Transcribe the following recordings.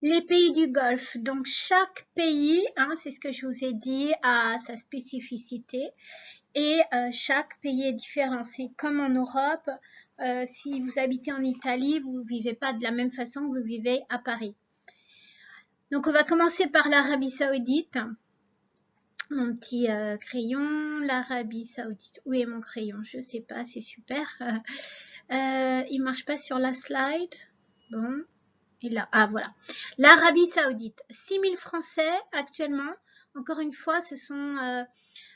Les pays du Golfe, donc chaque pays, hein, c'est ce que je vous ai dit, a sa spécificité et chaque pays est différent. C'est comme en Europe, si vous habitez en Italie, vous ne vivez pas de la même façon que vous vivez à Paris. Donc on va commencer par l'Arabie Saoudite. Mon petit crayon, l'Arabie Saoudite. Où est mon crayon? Je sais pas, c'est super. Il marche pas sur la slide. Bon. Et là, ah voilà. L'Arabie Saoudite. 6000 Français actuellement. Encore une fois, ce sont...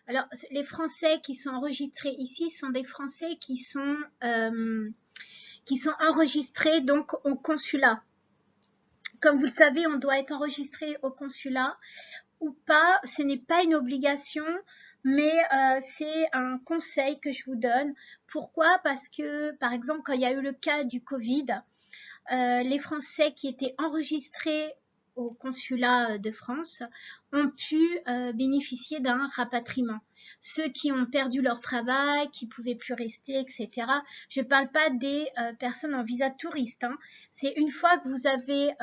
alors, les Français qui sont enregistrés ici sont des Français qui sont enregistrés donc au consulat. Comme vous le savez, on doit être enregistré au consulat ou pas. Ce n'est pas une obligation, mais c'est un conseil que je vous donne. Pourquoi? Parce que, par exemple, quand il y a eu le cas du Covid, les Français qui étaient enregistrés au consulat de France ont pu bénéficier d'un rapatriement. Ceux qui ont perdu leur travail, qui pouvaient plus rester, etc. Je ne parle pas des personnes en visa touriste. Hein. C'est une fois que vous avez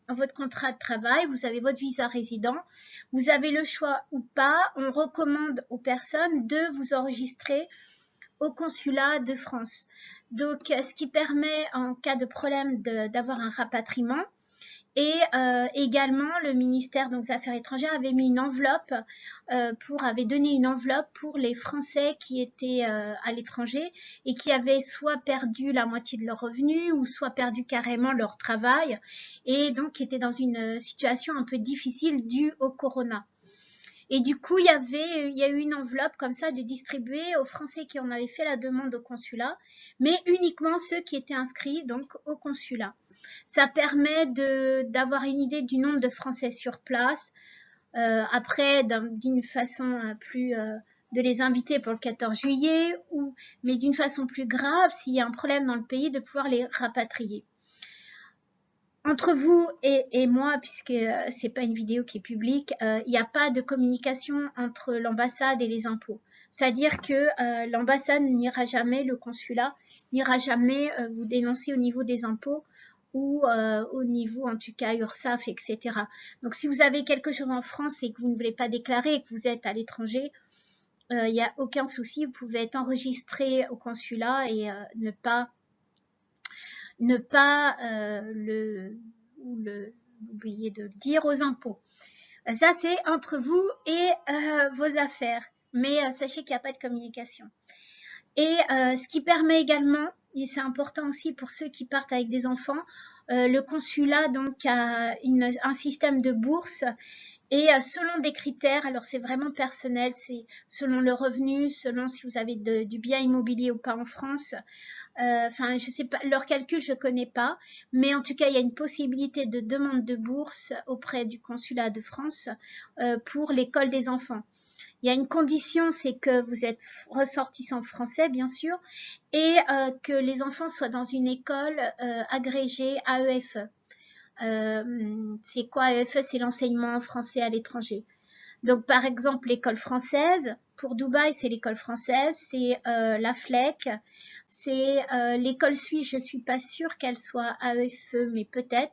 votre contrat de travail, vous avez votre visa résident, vous avez le choix ou pas. On recommande aux personnes de vous enregistrer au consulat de France. Donc, ce qui permet, en cas de problème, d'avoir un rapatriement. Et également, le ministère des Affaires étrangères avait mis une enveloppe, avait donné une enveloppe pour les Français qui étaient à l'étranger et qui avaient soit perdu la moitié de leurs revenus ou soit perdu carrément leur travail et donc qui étaient dans une situation un peu difficile due au corona. Et du coup, il y a eu une enveloppe comme ça de distribuer aux Français qui en avaient fait la demande au consulat, mais uniquement ceux qui étaient inscrits donc au consulat. Ça permet d'avoir une idée du nombre de Français sur place. Après, d'une façon plus de les inviter pour le 14 juillet, mais d'une façon plus grave, s'il y a un problème dans le pays, de pouvoir les rapatrier. Entre vous et moi, puisque c'est pas une vidéo qui est publique, il n'y a pas de communication entre l'ambassade et les impôts. C'est-à-dire que l'ambassade n'ira jamais, le consulat n'ira jamais vous dénoncer au niveau des impôts ou au niveau, en tout cas, URSSAF, etc. Donc, si vous avez quelque chose en France et que vous ne voulez pas déclarer et que vous êtes à l'étranger, il n'y a aucun souci, vous pouvez être enregistré au consulat et ne pas oublier de le dire aux impôts. Ça, c'est entre vous et vos affaires. Mais sachez qu'il n'y a pas de communication. Et ce qui permet également, et c'est important aussi pour ceux qui partent avec des enfants, le consulat donc a un système de bourse et selon des critères, alors c'est vraiment personnel, c'est selon le revenu, selon si vous avez du bien immobilier ou pas en France. Enfin, je sais pas, leur calcul, je connais pas, mais en tout cas, il y a une possibilité de demande de bourse auprès du consulat de France pour l'école des enfants. Il y a une condition, c'est que vous êtes ressortissant français, bien sûr, et que les enfants soient dans une école agrégée AEFE. C'est quoi AEFE? C'est l'enseignement français à l'étranger. Donc, par exemple, l'école française, pour Dubaï, c'est l'école française, c'est la FLEC, c'est l'école suisse, je suis pas sûre qu'elle soit AEFE, mais peut-être,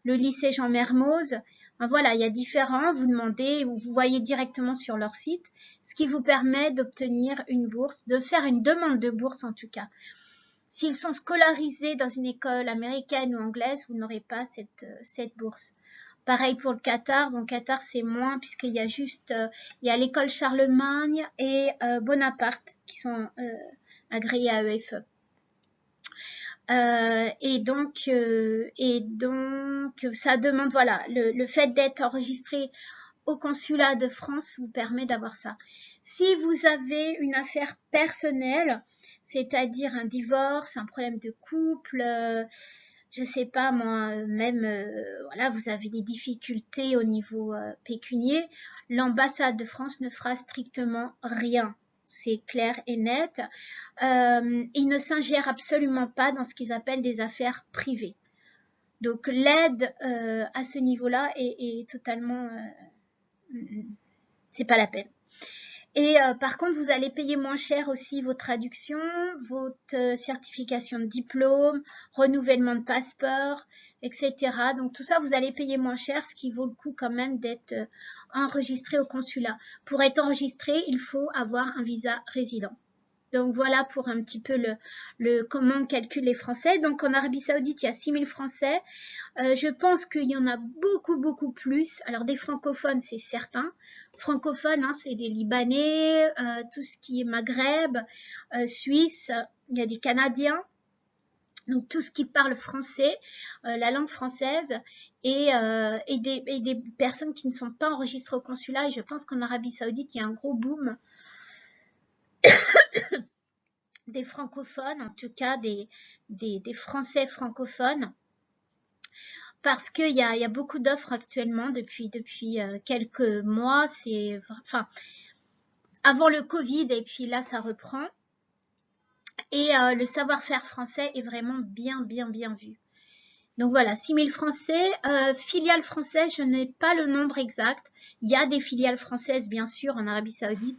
le lycée Jean Mermoz. Enfin, voilà, il y a différents, vous demandez ou vous voyez directement sur leur site, ce qui vous permet d'obtenir une bourse, de faire une demande de bourse en tout cas. S'ils sont scolarisés dans une école américaine ou anglaise, vous n'aurez pas cette bourse. Pareil pour le Qatar. Bon, Qatar, c'est moins puisqu'il y a juste, il y a l'école Charlemagne et Bonaparte qui sont agréés à EFE. Et donc, ça demande, voilà, le fait d'être enregistré au consulat de France vous permet d'avoir ça. Si vous avez une affaire personnelle, c'est-à-dire un divorce, un problème de couple, je sais pas moi, même voilà, vous avez des difficultés au niveau pécunier, l'ambassade de France ne fera strictement rien. C'est clair et net. Ils ne s'ingèrent absolument pas dans ce qu'ils appellent des affaires privées. Donc l'aide à ce niveau-là est totalement, c'est pas la peine. Et par contre, vous allez payer moins cher aussi vos traductions, votre certification de diplôme, renouvellement de passeport, etc. Donc tout ça, vous allez payer moins cher, ce qui vaut le coup quand même d'être enregistré au consulat. Pour être enregistré, il faut avoir un visa résident. Donc voilà pour un petit peu comment on calcule les Français. Donc en Arabie Saoudite, il y a 6000 Français. Je pense qu'il y en a beaucoup plus. Alors des francophones, c'est certain. Francophones, hein, c'est des Libanais, tout ce qui est Maghreb, Suisse. Il y a des Canadiens. Donc tout ce qui parle français, la langue française, et des personnes qui ne sont pas enregistrées au consulat. Et je pense qu'en Arabie Saoudite, il y a un gros boom des francophones, en tout cas des Français francophones, parce qu'il y a beaucoup d'offres actuellement depuis quelques mois. C'est enfin avant le Covid, et puis là ça reprend. Et le savoir-faire français est vraiment bien vu. Donc voilà, 6000 Français, filiales françaises, je n'ai pas le nombre exact. Il y a des filiales françaises bien sûr en Arabie Saoudite.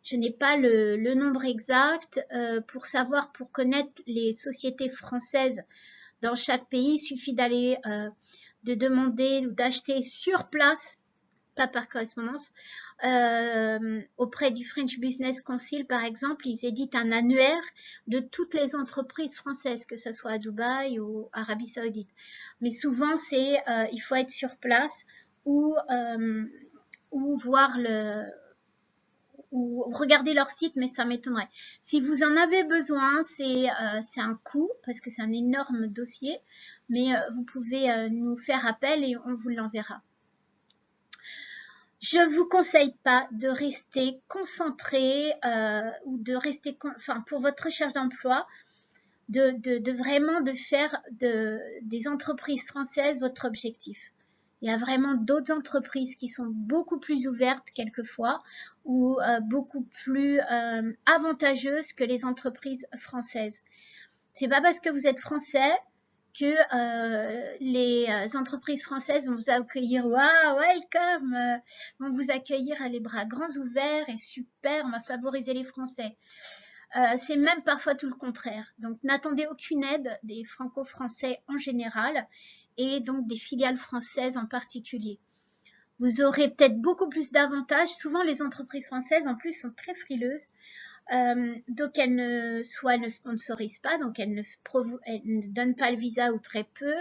Je n'ai pas le nombre exact. Pour connaître les sociétés françaises dans chaque pays, il suffit d'aller, de demander ou d'acheter sur place, pas par correspondance, auprès du French Business Council par exemple. Ils éditent un annuaire de toutes les entreprises françaises, que ce soit à Dubaï ou Arabie Saoudite. Mais souvent, il faut être sur place ou voir ou regarder leur site, mais ça m'étonnerait. Si vous en avez besoin, c'est un coût, parce que c'est un énorme dossier, mais vous pouvez nous faire appel et on vous l'enverra. Je vous conseille pas de rester concentré ou de rester, enfin pour votre recherche d'emploi, de vraiment de faire des entreprises françaises votre objectif. Il y a vraiment d'autres entreprises qui sont beaucoup plus ouvertes quelquefois ou beaucoup plus avantageuses que les entreprises françaises. C'est pas parce que vous êtes français que les entreprises françaises vont vous accueillir, wow, welcome, vont vous accueillir à les bras grands ouverts et super, on va favoriser les Français. C'est même parfois tout le contraire. Donc n'attendez aucune aide des franco-français en général et donc des filiales françaises en particulier. Vous aurez peut-être beaucoup plus d'avantages. Souvent les entreprises françaises en plus sont très frileuses. Donc elles ne sponsorisent pas, donc elles ne donnent pas le visa ou très peu.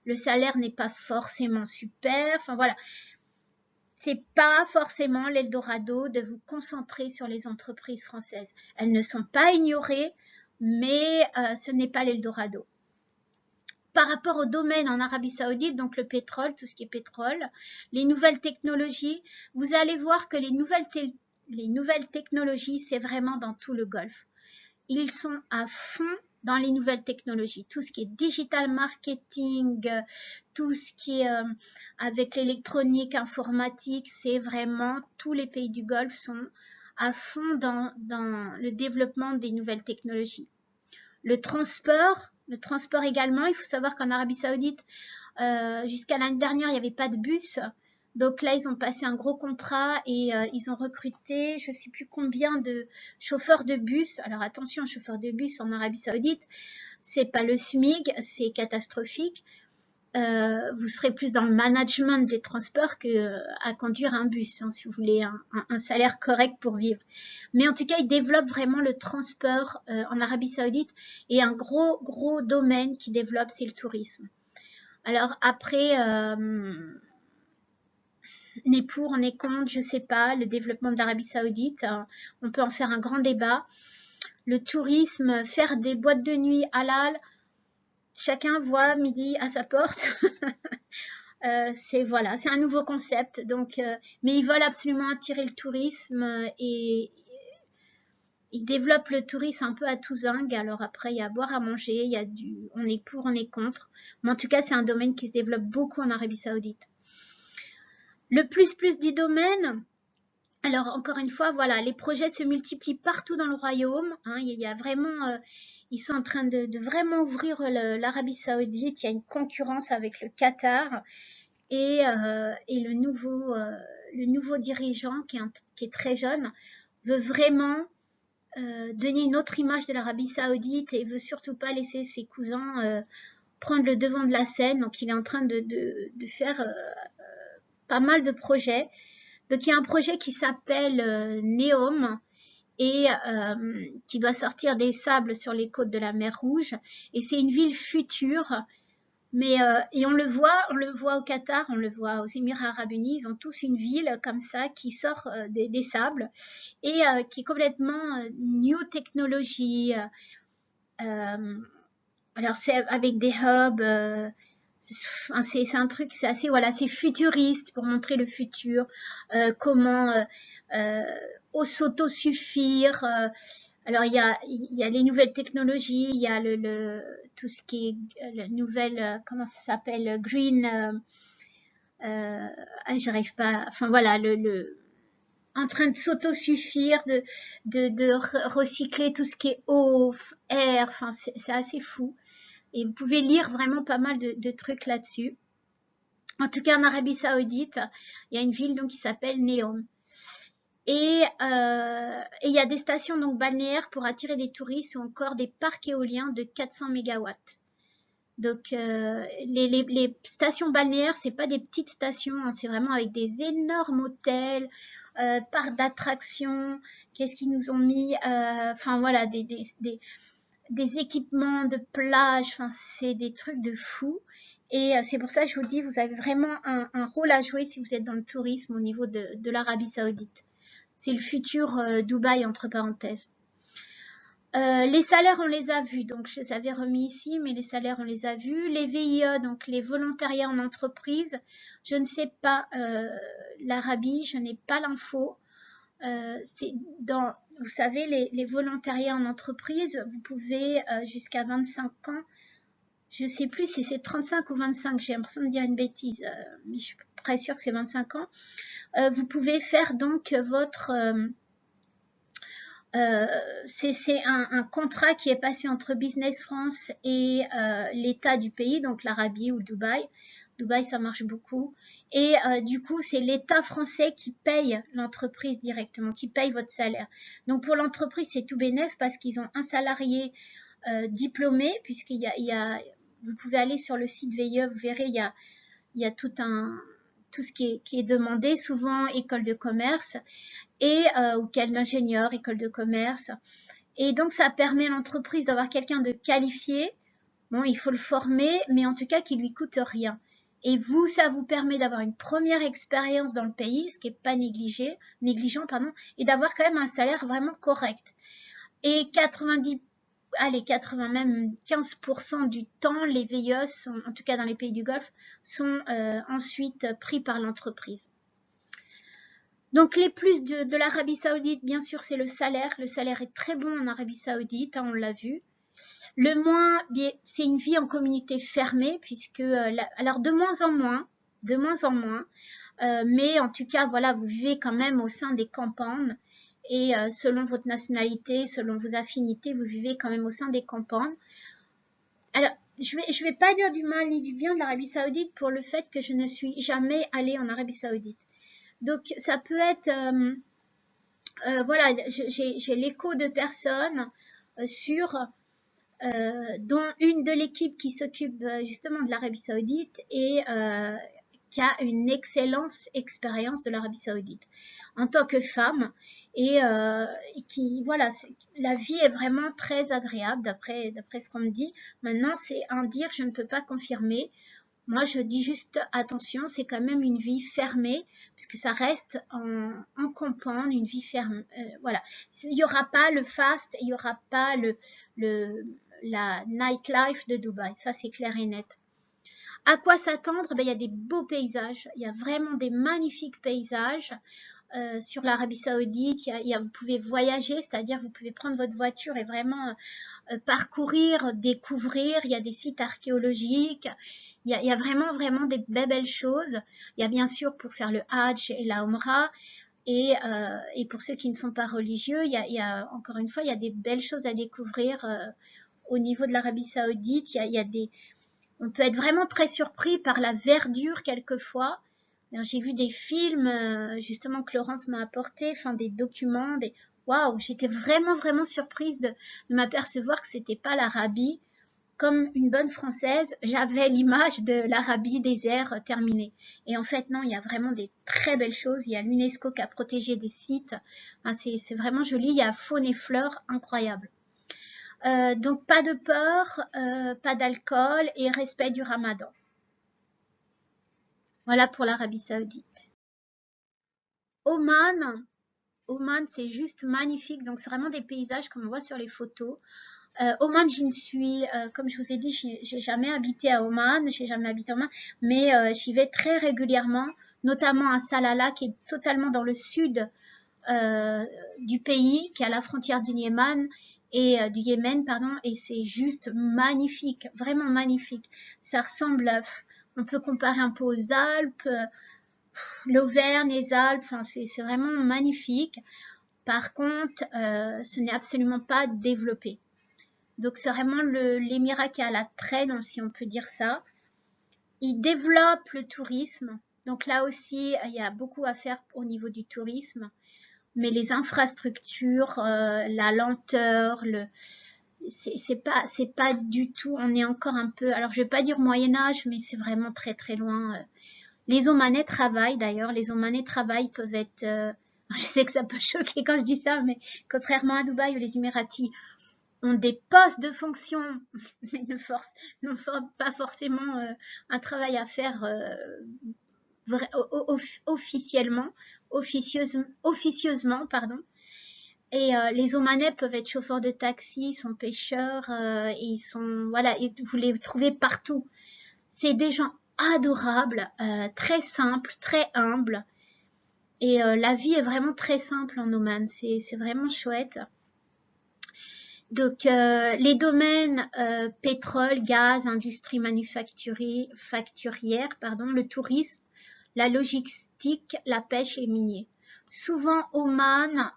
Le salaire n'est pas forcément super. Enfin voilà. C'est pas forcément l'Eldorado de vous concentrer sur les entreprises françaises. Elles ne sont pas ignorées, mais ce n'est pas l'Eldorado. Par rapport au domaine en Arabie Saoudite, donc le pétrole, tout ce qui est pétrole, les nouvelles technologies, vous allez voir que les nouvelles technologies, c'est vraiment dans tout le Golfe. Ils sont à fond dans les nouvelles technologies, tout ce qui est digital marketing, tout ce qui est avec l'électronique, informatique, c'est vraiment tous les pays du Golfe sont à fond dans le développement des nouvelles technologies. Le transport également, il faut savoir qu'en Arabie Saoudite, jusqu'à l'année dernière, il n'y avait pas de bus. Donc là, ils ont passé un gros contrat et ils ont recruté, je ne sais plus combien de chauffeurs de bus. Alors attention, chauffeurs de bus en Arabie Saoudite, c'est pas le SMIC, c'est catastrophique. Vous serez plus dans le management des transports que à conduire un bus, hein, si vous voulez un salaire correct pour vivre. Mais en tout cas, ils développent vraiment le transport en Arabie Saoudite, et un gros domaine qui développe, c'est le tourisme. Alors après, on est pour, on est contre, je sais pas, le développement de l'Arabie Saoudite, on peut en faire un grand débat. Le tourisme, faire des boîtes de nuit halal, chacun voit midi à sa porte. C'est un nouveau concept. Donc, mais ils veulent absolument attirer le tourisme et ils développent le tourisme un peu à tout zinc. Alors après, il y a à boire, à manger, on est pour, on est contre. Mais en tout cas, c'est un domaine qui se développe beaucoup en Arabie Saoudite. Le plus du domaine. Alors encore une fois, voilà, les projets se multiplient partout dans le royaume. Hein, il y a vraiment, ils sont en train de vraiment ouvrir l'Arabie Saoudite. Il y a une concurrence avec le Qatar et le nouveau dirigeant qui est très jeune veut vraiment donner une autre image de l'Arabie Saoudite et veut surtout pas laisser ses cousins prendre le devant de la scène. Donc il est en train de faire pas mal de projets. Donc il y a un projet qui s'appelle Neom et qui doit sortir des sables sur les côtes de la mer Rouge. Et c'est une ville future. Mais et on le voit au Qatar, on le voit aux Émirats Arabes Unis, ils ont tous une ville comme ça qui sort des sables et qui est complètement new technologie. Alors c'est avec des hubs, c'est un truc, c'est assez voilà, c'est futuriste pour montrer le futur, comment s'autosuffire. Alors il y a les nouvelles technologies, il y a tout ce qui est la nouvelle comment ça s'appelle green j'arrive pas enfin voilà en train de s'autosuffire de recycler tout ce qui est eau, air, enfin c'est assez fou et vous pouvez lire vraiment pas mal de trucs là-dessus. En tout cas en Arabie Saoudite, il y a une ville donc qui s'appelle Neom. Et il y a des stations donc balnéaires pour attirer des touristes ou encore des parcs éoliens de 400 mégawatts. Donc les stations balnéaires, c'est pas des petites stations, hein, c'est vraiment avec des énormes hôtels, parcs d'attractions. Qu'est-ce qu'ils nous ont mis enfin voilà, des équipements de plage. Enfin c'est des trucs de fou. Et c'est pour ça que je vous dis, vous avez vraiment un rôle à jouer si vous êtes dans le tourisme au niveau de l'Arabie Saoudite. C'est le futur Dubaï entre parenthèses. Les salaires, on les a vus, donc je les avais remis ici, mais les salaires, on les a vus. Les VIE, donc les volontariats en entreprise, je ne sais pas l'Arabie, je n'ai pas l'info. C'est dans, vous savez, les volontariats en entreprise, vous pouvez jusqu'à 25 ans, je ne sais plus si c'est 35 ou 25, j'ai l'impression de dire une bêtise, mais je suis très sûre que c'est 25 ans. Vous pouvez faire donc votre... c'est un contrat qui est passé entre Business France et l'État du pays, donc l'Arabie ou Dubaï. Dubaï, ça marche beaucoup. Et du coup, c'est l'État français qui paye l'entreprise directement, qui paye votre salaire. Donc pour l'entreprise, c'est tout bénef parce qu'ils ont un salarié diplômé, puisqu'il y a, vous pouvez aller sur le site VIE, vous verrez, il y a tout ce qui est demandé, souvent école de commerce et ou quel ingénieur, école de commerce. Et donc ça permet à l'entreprise d'avoir quelqu'un de qualifié. Bon, il faut le former, mais en tout cas qui lui coûte rien. Et vous, ça vous permet d'avoir une première expérience dans le pays, ce qui n'est pas négligeant, pardon, et d'avoir quand même un salaire vraiment correct. Et 80 même 15% du temps, les VIE sont, en tout cas dans les pays du Golfe, sont ensuite pris par l'entreprise. Donc les plus de l'Arabie Saoudite, bien sûr, c'est le salaire. Le salaire est très bon en Arabie Saoudite, hein, on l'a vu. Le moins, c'est une vie en communauté fermée, puisque, alors de moins en moins, mais en tout cas, voilà, vous vivez quand même au sein des campagnes. Et selon votre nationalité, selon vos affinités, vous vivez quand même au sein des campagnes. Alors, je vais pas dire du mal ni du bien de l'Arabie Saoudite pour le fait que je ne suis jamais allée en Arabie Saoudite. Donc, ça peut être, voilà, j'ai l'écho de personnes dont une de l'équipe qui s'occupe justement de l'Arabie Saoudite et qui a une excellente expérience de l'Arabie Saoudite en tant que femme et qui voilà, la vie est vraiment très agréable d'après ce qu'on me dit. Maintenant, c'est un dire, je ne peux pas confirmer. Moi, je dis juste attention, c'est quand même une vie fermée, puisque ça reste en campagne, une vie fermée. Voilà, il n'y aura pas le fast, il n'y aura pas la nightlife de Dubaï, ça c'est clair et net. À quoi s'attendre? Il y a des beaux paysages, il y a vraiment des magnifiques paysages sur l'Arabie Saoudite. Vous pouvez voyager, c'est-à-dire vous pouvez prendre votre voiture et vraiment parcourir, découvrir. Il y a des sites archéologiques. Il y a vraiment des belles choses. Il y a bien sûr pour faire le Hajj et la Umrah. Et pour ceux qui ne sont pas religieux, encore une fois, il y a des belles choses à découvrir au niveau de l'Arabie Saoudite. On peut être vraiment très surpris par la verdure quelquefois. J'ai vu des films justement que Laurence m'a apporté, enfin des documents, waouh, j'étais vraiment, vraiment surprise de m'apercevoir que c'était pas l'Arabie. Comme une bonne Française, j'avais l'image de l'Arabie désert terminée. Et en fait, non, il y a vraiment des très belles choses. Il y a l'UNESCO qui a protégé des sites. Enfin, c'est vraiment joli. Il y a faune et fleurs incroyables. Donc, pas de peur, pas d'alcool et respect du ramadan. Voilà pour l'Arabie Saoudite. Oman, Oman, c'est juste magnifique. Donc, c'est vraiment des paysages comme on voit sur les photos. Oman, j'y suis, comme je vous ai dit, j'ai jamais habité à Oman, j'ai jamais habité à Oman, mais j'y vais très régulièrement, notamment à Salalah, qui est totalement dans le sud du pays, qui est à la frontière du Yémen du Yémen, pardon, et c'est juste magnifique, vraiment magnifique. Ça ressemble, on peut comparer un peu aux Alpes, l'Auvergne, les Alpes, enfin c'est vraiment magnifique. Par contre, ce n'est absolument pas développé. Donc c'est vraiment l'émirat qui est à la traîne, si on peut dire ça. Il développe le tourisme. Donc là aussi, il y a beaucoup à faire au niveau du tourisme. Mais les infrastructures, la lenteur, c'est pas du tout. On est encore un peu. Alors je vais pas dire Moyen Âge, mais c'est vraiment très très loin. Les Omanais travaillent d'ailleurs. Les Omanais travaillent peuvent être. Je sais que ça peut choquer quand je dis ça, mais contrairement à Dubaï ou les Émiratis, ont des postes de fonction, mais n'ont pas forcément un travail à faire officiellement, officieusement, pardon. Et les Omanais peuvent être chauffeurs de taxi, sont pêcheurs, ils sont voilà, et vous les trouvez partout. C'est des gens adorables, très simples, très humbles. Et la vie est vraiment très simple en Oman. C'est vraiment chouette. Donc les domaines pétrole, gaz, industrie manufacturière, pardon, le tourisme, la logistique, la pêche et minier. Souvent Oman,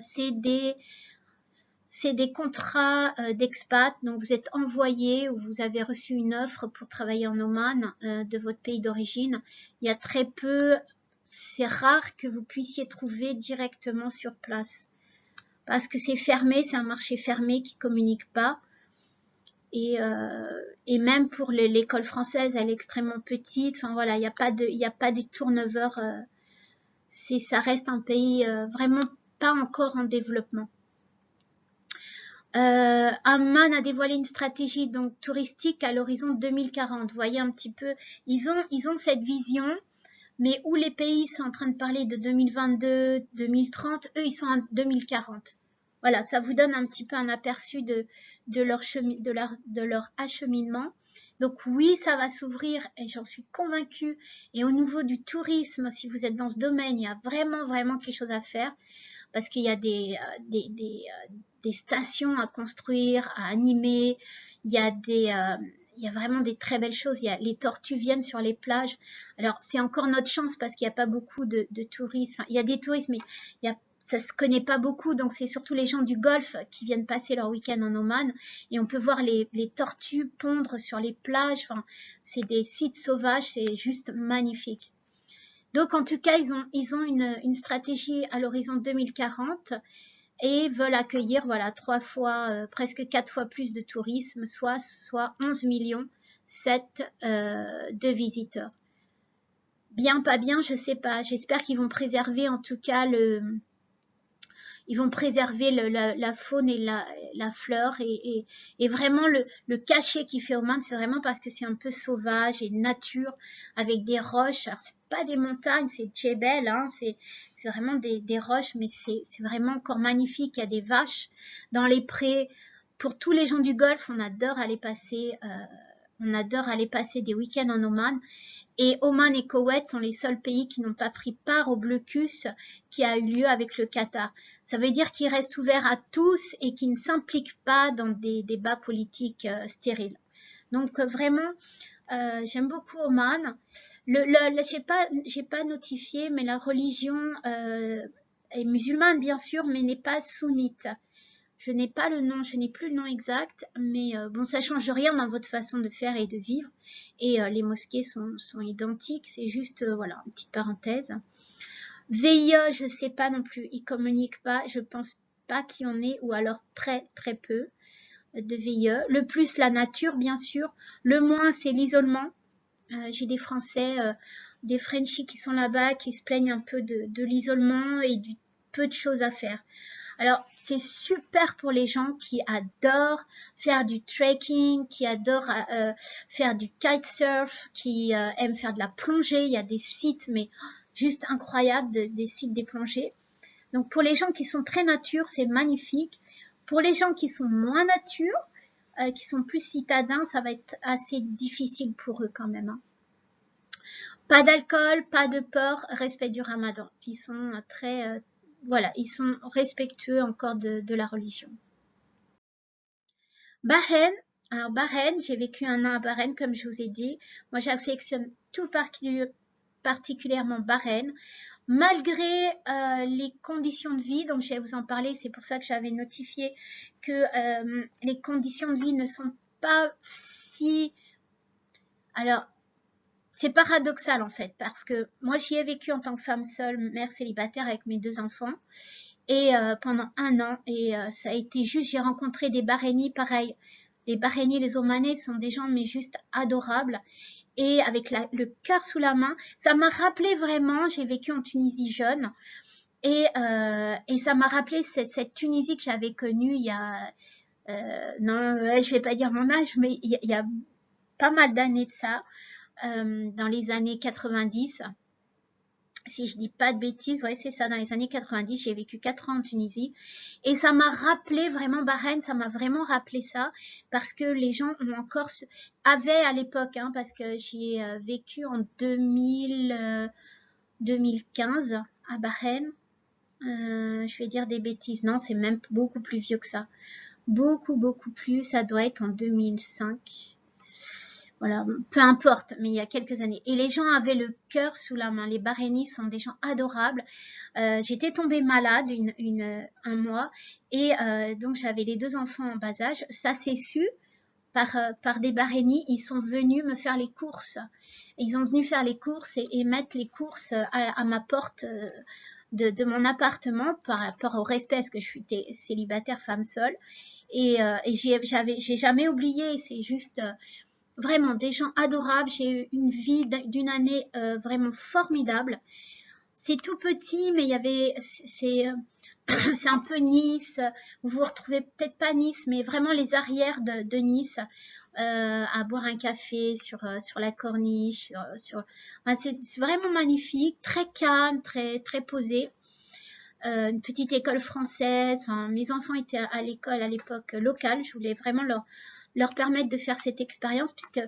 c'est des contrats d'expat, donc vous êtes envoyé ou vous avez reçu une offre pour travailler en Oman de votre pays d'origine. Il y a très peu, c'est rare que vous puissiez trouver directement sur place. Parce que c'est fermé, c'est un marché fermé qui communique pas. Et même pour l'école française, elle est extrêmement petite. Enfin voilà, il n'y a pas des turnover. Ça reste un pays vraiment pas encore en développement. Amman a dévoilé une stratégie donc touristique à l'horizon 2040. Vous voyez un petit peu, ils ont cette vision, mais où les pays sont en train de parler de 2022, 2030, eux ils sont en 2040. Voilà, ça vous donne un petit peu un aperçu de leur acheminement. Donc oui, ça va s'ouvrir et j'en suis convaincue. Et au niveau du tourisme, si vous êtes dans ce domaine, il y a vraiment, vraiment quelque chose à faire parce qu'il y a des stations à construire, à animer. Il y a vraiment des très belles choses. Les tortues viennent sur les plages. Alors, c'est encore notre chance parce qu'il n'y a pas beaucoup de touristes. Enfin, il y a des touristes, mais ça se connaît pas beaucoup. Donc, c'est surtout les gens du Golfe qui viennent passer leur week-end en Oman. Et on peut voir les tortues pondre sur les plages. Enfin, c'est des sites sauvages. C'est juste magnifique. Donc, en tout cas, ils ont une stratégie à l'horizon 2040 et veulent accueillir presque 4 fois plus de tourisme, soit 11 millions 7 de visiteurs. Bien, pas bien, je sais pas. J'espère qu'ils vont préserver en tout cas la faune et la fleur et vraiment le cachet qui fait Oman, c'est vraiment parce que c'est un peu sauvage et nature avec des roches. Alors c'est pas des montagnes, c'est Djebel, hein, c'est vraiment des roches, mais c'est vraiment encore magnifique. Il y a des vaches dans les prés. Pour tous les gens du Golfe, on adore aller passer des week-ends en Oman. Et Oman et Koweït sont les seuls pays qui n'ont pas pris part au blocus qui a eu lieu avec le Qatar. Ça veut dire qu'ils restent ouverts à tous et qu'ils ne s'impliquent pas dans des débats politiques stériles. Donc vraiment, j'aime beaucoup Oman. J'ai pas notifié, mais la religion est musulmane bien sûr, mais n'est pas sunnite. Je n'ai pas le nom, je n'ai plus le nom exact, mais bon, ça change rien dans votre façon de faire et de vivre. Et les mosquées sont identiques, c'est juste, voilà, une petite parenthèse. VIE, je sais pas non plus, ils communiquent pas, je pense pas qui en ait, ou alors très très peu de VIE. Le plus, la nature, bien sûr. Le moins, c'est l'isolement. J'ai des Français, des Frenchies qui sont là-bas, qui se plaignent un peu de l'isolement et du peu de choses à faire. Alors, c'est super pour les gens qui adorent faire du trekking, qui adorent faire du kitesurf, qui aiment faire de la plongée. Il y a des sites, mais juste incroyables, des sites des plongées. Donc, pour les gens qui sont très nature, c'est magnifique. Pour les gens qui sont moins nature, qui sont plus citadins, ça va être assez difficile pour eux quand même. Hein. Pas d'alcool, pas de porc, respect du ramadan. Ils sont très, voilà, ils sont respectueux encore de la religion. Bahreïn, alors Bahreïn, j'ai vécu 1 an à Bahreïn, comme je vous ai dit. Moi, j'affectionne tout particulièrement Bahreïn. Malgré les conditions de vie, donc je vais vous en parler, c'est pour ça que j'avais notifié que les conditions de vie ne sont pas si... Alors, c'est paradoxal en fait, parce que moi j'y ai vécu en tant que femme seule, mère célibataire avec mes 2 enfants, et pendant 1 an, et ça a été juste, j'ai rencontré des Bahreïnis pareil. Les Bahreïnis, les Omanais sont des gens mais juste adorables, et avec le cœur sous la main. Ça m'a rappelé vraiment, j'ai vécu en Tunisie jeune, et ça m'a rappelé cette Tunisie que j'avais connue il y a, non, je vais pas dire mon âge, mais il y a pas mal d'années de ça, dans les années 90. Si je dis pas de bêtises, ouais, c'est ça, dans les années 90, j'ai vécu 4 ans en Tunisie. Et ça m'a rappelé vraiment Bahreïn, ça m'a vraiment rappelé ça, parce que les gens ont encore, avaient à l'époque, hein, parce que j'y ai vécu en 2015 à Bahreïn. Je vais dire des bêtises, non, c'est même beaucoup plus vieux que ça. Beaucoup plus, ça doit être en 2005. Voilà, peu importe, mais il y a quelques années. Et les gens avaient le cœur sous la main. Les Bahreïnis sont des gens adorables. J'étais tombée malade un mois, et donc j'avais les 2 enfants en bas âge. Ça s'est su par des Bahreïnis. Ils sont venus me faire les courses. Ils ont venu faire les courses et mettre les courses à ma porte de mon appartement par rapport au respect, parce que je suis célibataire, femme seule. Et j'ai jamais oublié. C'est juste... vraiment des gens adorables. J'ai eu une vie d'une année vraiment formidable. C'est tout petit, mais il y avait, c'est un peu Nice. Vous vous retrouvez peut-être pas Nice, mais vraiment les arrières de Nice, à boire un café sur la corniche. C'est vraiment magnifique, très calme, très posé. Une petite école française. Enfin, mes enfants étaient à l'école à l'époque locale. Je voulais vraiment leur permettre de faire cette expérience, puisque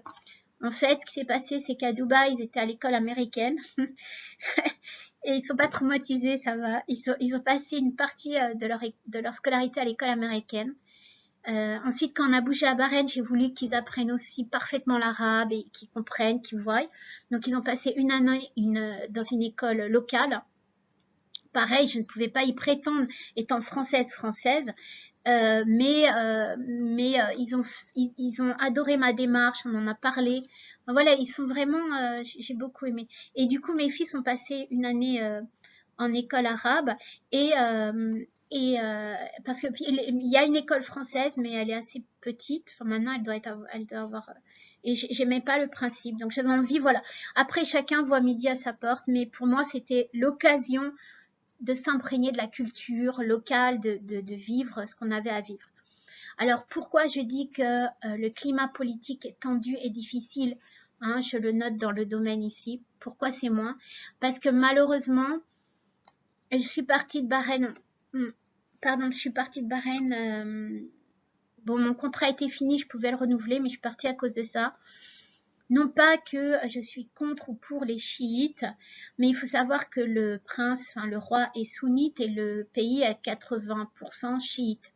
en fait, ce qui s'est passé, c'est qu'à Dubaï, ils étaient à l'école américaine et ils sont pas traumatisés, ça va. Ils ont passé une partie de leur scolarité à l'école américaine. Ensuite, quand on a bougé à Bahreïn, j'ai voulu qu'ils apprennent aussi parfaitement l'arabe et qu'ils comprennent, qu'ils voient. Donc, ils ont passé une année dans une école locale. Pareil, je ne pouvais pas y prétendre étant française. Mais ils ont adoré ma démarche, on en a parlé. Voilà, ils sont vraiment, j'ai beaucoup aimé. Et du coup, mes filles sont passées une année en école arabe, et parce que il y a une école française, mais elle est assez petite. Enfin, maintenant, elle doit avoir. Et j'aimais pas le principe, donc j'avais envie, voilà. Après, chacun voit midi à sa porte, mais pour moi, c'était l'occasion de s'imprégner de la culture locale, de vivre ce qu'on avait à vivre. Alors pourquoi je dis que le climat politique est tendu et difficile, hein, je le note dans le domaine ici. Pourquoi c'est moins? Parce que malheureusement, je suis partie de Bahreïn. Pardon, je suis partie de Bahreïn. Bon, mon contrat était fini, je pouvais le renouveler, mais je suis partie à cause de ça. Non pas que je suis contre ou pour les chiites, mais il faut savoir que le prince, enfin le roi est sunnite et le pays est 80% chiite.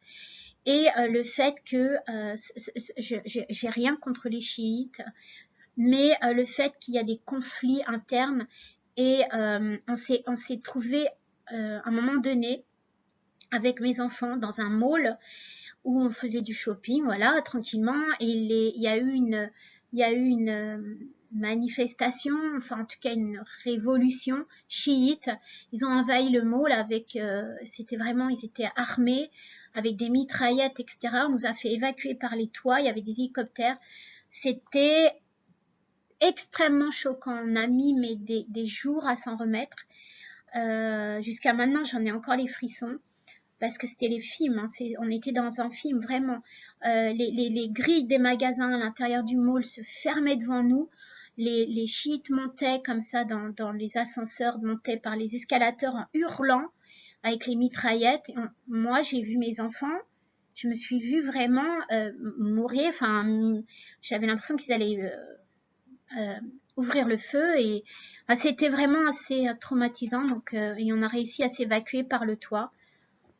Et le fait que j'ai rien contre les chiites, mais le fait qu'il y a des conflits internes, et on s'est trouvé à un moment donné avec mes enfants dans un mall où on faisait du shopping, voilà, tranquillement, et il y a eu manifestation, enfin en tout cas une révolution chiite. Ils ont envahi le mall avec, c'était vraiment, ils étaient armés avec des mitraillettes, etc. On nous a fait évacuer par les toits, il y avait des hélicoptères. C'était extrêmement choquant. On a mis mais des jours à s'en remettre. Jusqu'à maintenant, j'en ai encore les frissons parce que c'était les films. Hein, on était dans un film vraiment. Les grilles des magasins à l'intérieur du mall se fermaient devant nous. Les chiites montaient comme ça dans les ascenseurs, montaient par les escalators en hurlant avec les mitraillettes. Moi, j'ai vu mes enfants. Je me suis vue vraiment mourir. Enfin, j'avais l'impression qu'ils allaient ouvrir le feu et c'était vraiment assez traumatisant. Donc, et on a réussi à s'évacuer par le toit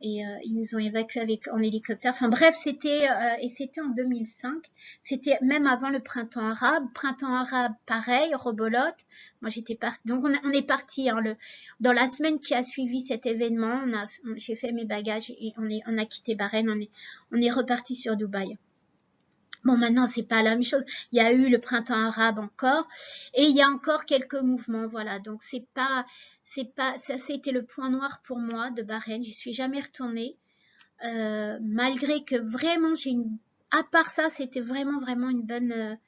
et ils nous ont évacués en hélicoptère. Enfin bref, c'était et c'était en 2005. C'était même avant le printemps arabe. Printemps arabe, pareil, rebolote. Moi, j'étais partie. Donc on est parti hein, dans la semaine qui a suivi cet événement. J'ai fait mes bagages et on a quitté Bahreïn. On est reparti sur Dubaï. Bon, maintenant, c'est pas la même chose. Il y a eu le printemps arabe encore, et il y a encore quelques mouvements, voilà. Donc, ça, c'était le point noir pour moi de Bahreïn. J'y suis jamais retournée, malgré que vraiment, à part ça, c'était vraiment une bonne,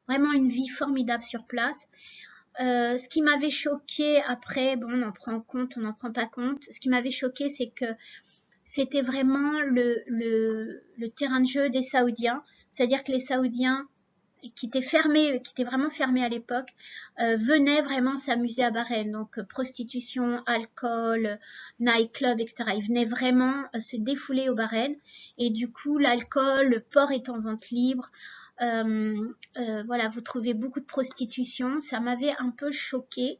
vraiment une vie formidable sur place. Ce qui m'avait choqué après, bon, on en prend compte, on n'en prend pas compte. Ce qui m'avait choqué, c'est que c'était vraiment le terrain de jeu des Saoudiens. C'est-à-dire que les Saoudiens qui étaient vraiment fermés à l'époque, venaient vraiment s'amuser à Bahreïn. Donc prostitution, alcool, nightclub, etc. Ils venaient vraiment se défouler au Bahreïn. Et du coup, l'alcool, le port est en vente libre. Voilà, vous trouvez beaucoup de prostitution. Ça m'avait un peu choquée.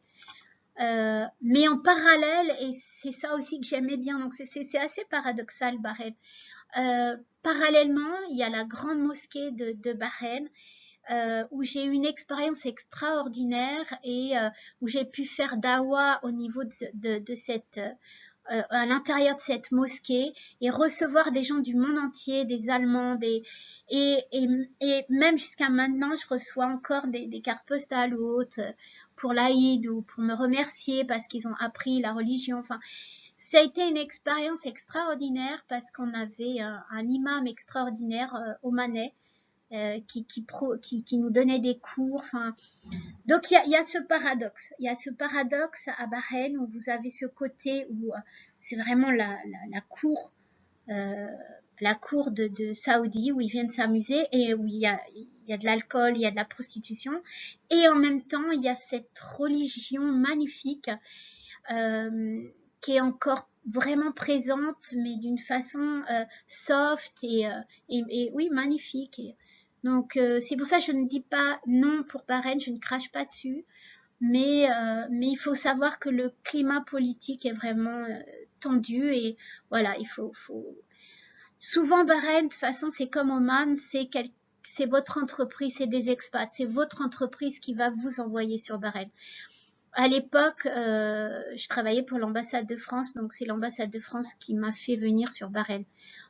Mais en parallèle, et c'est ça aussi que j'aimais bien, donc c'est assez paradoxal, Bahreïn. Parallèlement, il y a la grande mosquée de Bahreïn, où j'ai eu une expérience extraordinaire et où j'ai pu faire dawa au niveau de cette à l'intérieur de cette mosquée et recevoir des gens du monde entier, des Allemands, et même jusqu'à maintenant, je reçois encore des cartes postales ou autres pour l'Aïd ou pour me remercier parce qu'ils ont appris la religion. Enfin, ça a été une expérience extraordinaire parce qu'on avait un imam extraordinaire omanais qui nous donnait des cours. Enfin, donc il y a ce paradoxe. Il y a ce paradoxe à Bahreïn où vous avez ce côté où c'est vraiment la cour. La cour de Saoudi où ils viennent s'amuser et où il y a de l'alcool, il y a de la prostitution et en même temps il y a cette religion magnifique qui est encore vraiment présente mais d'une façon soft et oui magnifique. Donc c'est pour ça que je ne dis pas non pour Bahreïn, je ne crache pas dessus, mais il faut savoir que le climat politique est vraiment tendu et voilà, il faut souvent Bahreïn, de toute façon, c'est comme Oman, c'est votre entreprise, c'est des expats, c'est votre entreprise qui va vous envoyer sur Bahreïn. À l'époque, je travaillais pour l'ambassade de France, donc c'est l'ambassade de France qui m'a fait venir sur Bahreïn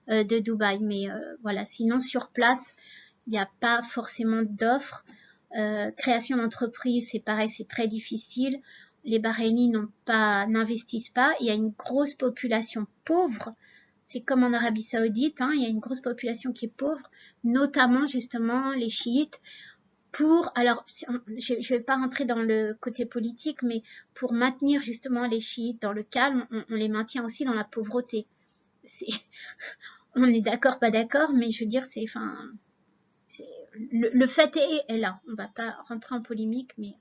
de Dubaï. Mais voilà, sinon sur place, il n'y a pas forcément d'offres. Création d'entreprise, c'est pareil, c'est très difficile. Les Bahreïnis n'investissent pas. Il y a une grosse population pauvre. C'est comme en Arabie Saoudite, hein, il y a une grosse population qui est pauvre, notamment justement les chiites. Alors, je ne vais pas rentrer dans le côté politique, mais pour maintenir justement les chiites dans le calme, on les maintient aussi dans la pauvreté. On est d'accord, pas d'accord, mais je veux dire, le fait est là. On ne va pas rentrer en polémique, mais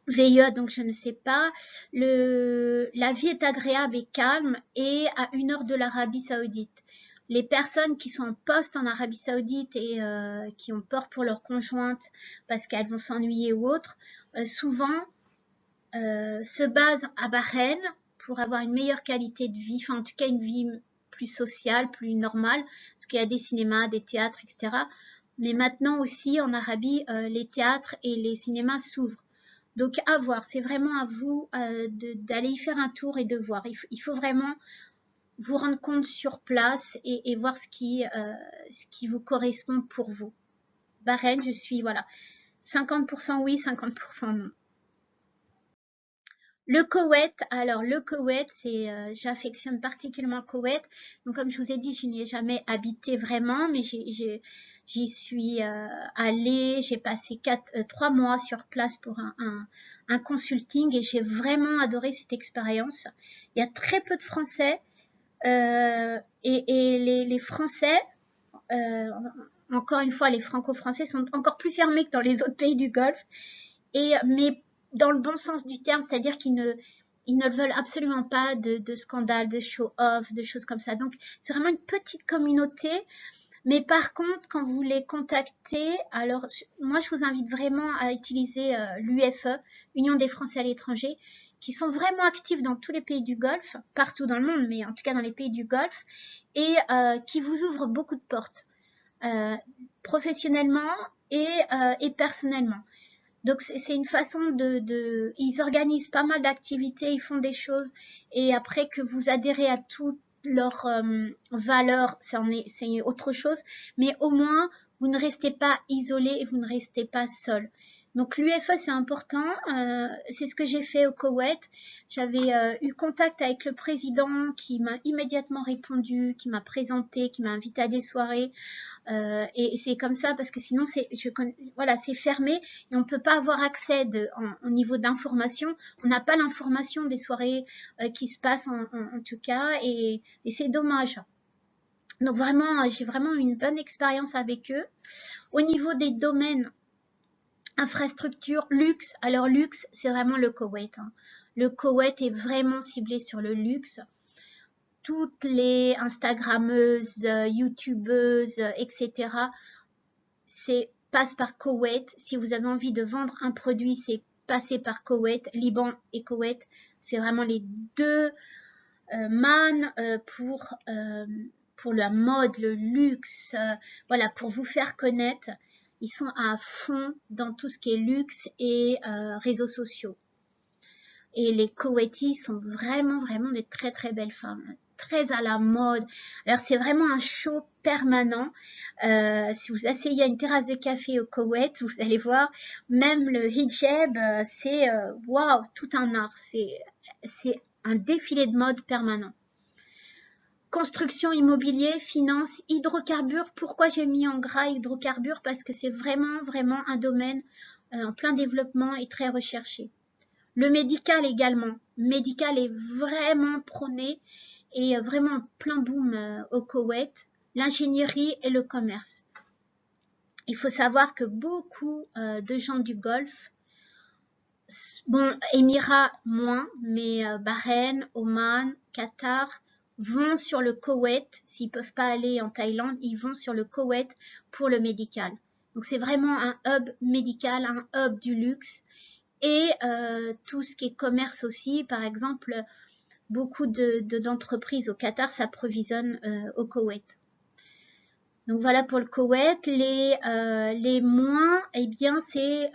VIE, donc je ne sais pas. La vie est agréable et calme et à 1 heure de l'Arabie Saoudite. Les personnes qui sont en poste en Arabie Saoudite et qui ont peur pour leur conjointe parce qu'elles vont s'ennuyer ou autre, souvent se basent à Bahreïn pour avoir une meilleure qualité de vie, enfin en tout cas une vie plus sociale, plus normale, parce qu'il y a des cinémas, des théâtres, etc. Mais maintenant aussi en Arabie, les théâtres et les cinémas s'ouvrent. Donc à voir, c'est vraiment à vous d'aller y faire un tour et de voir. Il faut vraiment vous rendre compte sur place et voir ce qui vous correspond pour vous. Bahreïn, voilà. 50% oui, 50% non. Le Koweït, alors le Koweït, j'affectionne particulièrement le Koweït. Donc comme je vous ai dit, je n'y ai jamais habité vraiment, mais j'y suis allée. J'ai passé 3 mois sur place pour un consulting et j'ai vraiment adoré cette expérience. Il y a très peu de Français et les Français, encore une fois, les Franco-Français sont encore plus fermés que dans les autres pays du Golfe. Mais dans le bon sens du terme, c'est-à-dire qu'ils ne veulent absolument pas de scandales, de show-off, de choses comme ça. Donc, c'est vraiment une petite communauté. Mais par contre, quand vous les contactez, alors moi, je vous invite vraiment à utiliser l'UFE, Union des Français à l'étranger, qui sont vraiment actifs dans tous les pays du Golfe, partout dans le monde, mais en tout cas dans les pays du Golfe, et qui vous ouvrent beaucoup de portes, professionnellement et personnellement. Donc c'est une façon ils organisent pas mal d'activités, ils font des choses et après que vous adhérez à toutes leurs valeurs, c'est autre chose, mais au moins vous ne restez pas isolé et vous ne restez pas seul. Donc l'UFE c'est important, c'est ce que j'ai fait au Koweït. J'avais eu contact avec le président qui m'a immédiatement répondu, qui m'a présenté, qui m'a invité à des soirées. Et c'est comme ça parce que sinon voilà, c'est fermé et on peut pas avoir accès au niveau d'information. On n'a pas l'information des soirées qui se passent en tout cas et c'est dommage. Donc vraiment, j'ai vraiment une bonne expérience avec eux. Au niveau des domaines, infrastructure, luxe. Alors luxe, c'est vraiment le Koweït. Hein. Le Koweït est vraiment ciblé sur le luxe. Toutes les Instagrammeuses, YouTubeuses, etc. Passe par Koweït. Si vous avez envie de vendre un produit, c'est passer par Koweït. Liban et Koweït, c'est vraiment les deux mannes pour la mode, le luxe, voilà, pour vous faire connaître. Ils sont à fond dans tout ce qui est luxe et réseaux sociaux. Et les Koweïtis sont vraiment, vraiment de très, très belles femmes, très à la mode. Alors, c'est vraiment un show permanent. Si vous asseyez à une terrasse de café au Koweït, vous allez voir, même le hijab, c'est waouh, tout un art. C'est un défilé de mode permanent. Construction, immobilier, finance, hydrocarbures. Pourquoi j'ai mis en gras hydrocarbures? Parce que c'est vraiment, vraiment un domaine en plein développement et très recherché. Le médical également. Médical est vraiment prôné et vraiment plein boom au Koweït. L'ingénierie et le commerce. Il faut savoir que beaucoup de gens du Golfe, bon, Émirats moins, mais Bahreïn, Oman, Qatar, vont sur le Koweït. S'ils peuvent pas aller en Thaïlande, ils vont sur le Koweït pour le médical. Donc c'est vraiment un hub médical, un hub du luxe. Et tout ce qui est commerce aussi, par exemple, beaucoup d'entreprises au Qatar s'approvisionnent au Koweït. Donc voilà pour le Koweït. Les moins, eh bien, c'est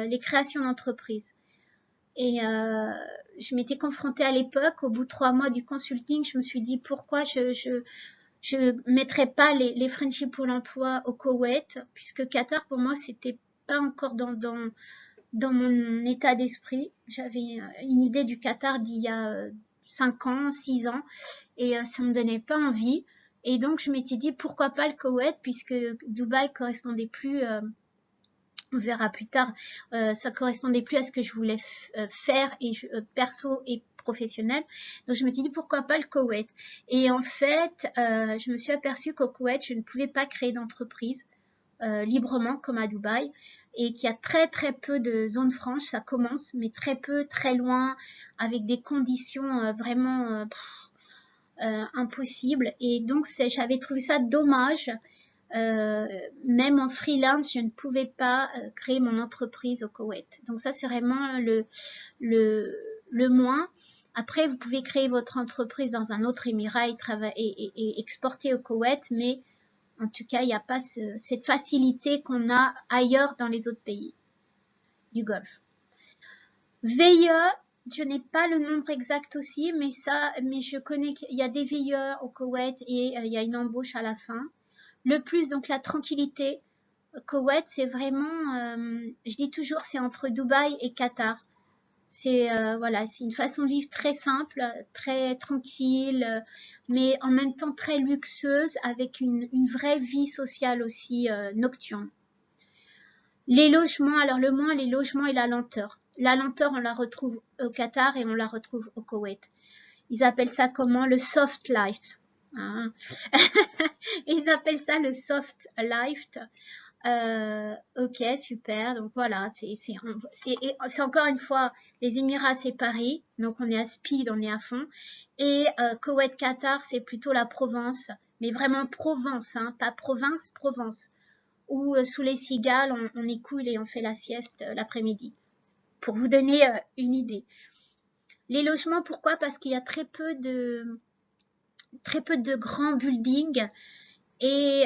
les créations d'entreprises. Et je m'étais confrontée à l'époque, au bout de 3 mois du consulting, je me suis dit pourquoi je mettrais pas les Frenchies pour l'emploi au Koweït, puisque Qatar pour moi c'était pas encore dans mon état d'esprit. J'avais une idée du Qatar d'il y a 5 ans, 6 ans, et ça me donnait pas envie. Et donc, je m'étais dit, pourquoi pas le Koweït, puisque Dubaï correspondait plus, on verra plus tard, ça correspondait plus à ce que je voulais faire, et perso et professionnel. Donc, je m'étais dit, pourquoi pas le Koweït. Et en fait, je me suis aperçue qu'au Koweït, je ne pouvais pas créer d'entreprise librement comme à Dubaï et qu'il y a très très peu de zones franches, ça commence, mais très peu, très loin, avec des conditions vraiment impossibles. Et donc j'avais trouvé ça dommage. Même en freelance, je ne pouvais pas créer mon entreprise au Koweït. Donc ça, c'est vraiment le moins. Après, vous pouvez créer votre entreprise dans un autre émirat et exporter au Koweït, mais en tout cas, il n'y a pas cette facilité qu'on a ailleurs dans les autres pays du Golfe. VIE, je n'ai pas le nombre exact aussi, mais je connais qu'il y a des VIE au Koweït et il y a une embauche à la fin. Le plus, donc la tranquillité. Koweït, c'est vraiment, je dis toujours, c'est entre Dubaï et Qatar. C'est voilà, c'est une façon de vivre très simple, très tranquille, mais en même temps très luxueuse, avec une vraie vie sociale aussi nocturne. Les logements, alors le moins, les logements et la lenteur. La lenteur, on la retrouve au Qatar et on la retrouve au Koweït. Ils appellent ça comment? Le soft life. Hein. Ils appellent ça le soft life. Ok, super. Donc voilà, c'est encore une fois, les Émirats, c'est Paris. Donc on est à speed, on est à fond. Et Koweït, Qatar, c'est plutôt la Provence. Mais vraiment Provence, hein, pas province, Provence. Où sous les cigales, on écoule et on fait la sieste l'après-midi. Pour vous donner une idée. Les logements, pourquoi? Parce qu'il y a très peu de grands buildings et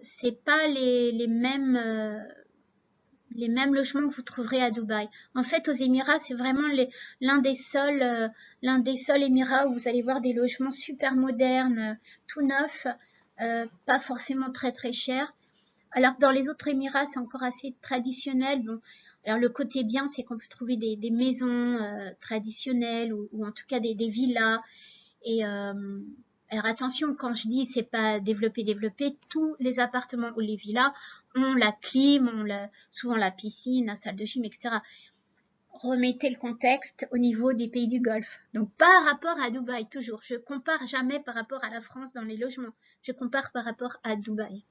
c'est pas les mêmes logements que vous trouverez à Dubaï. En fait, aux Émirats, c'est vraiment l'un des seuls Émirats où vous allez voir des logements super modernes, tout neufs, pas forcément très très chers. Alors que dans les autres Émirats, c'est encore assez traditionnel. Bon, alors le côté bien, c'est qu'on peut trouver des maisons traditionnelles ou en tout cas des villas. Et alors attention, quand je dis c'est pas développé, tous les appartements ou les villas ont la clim, souvent la piscine, la salle de gym, etc. Remettez le contexte au niveau des pays du Golfe. Donc par rapport à Dubaï, toujours. Je compare jamais par rapport à la France dans les logements. Je compare par rapport à Dubaï.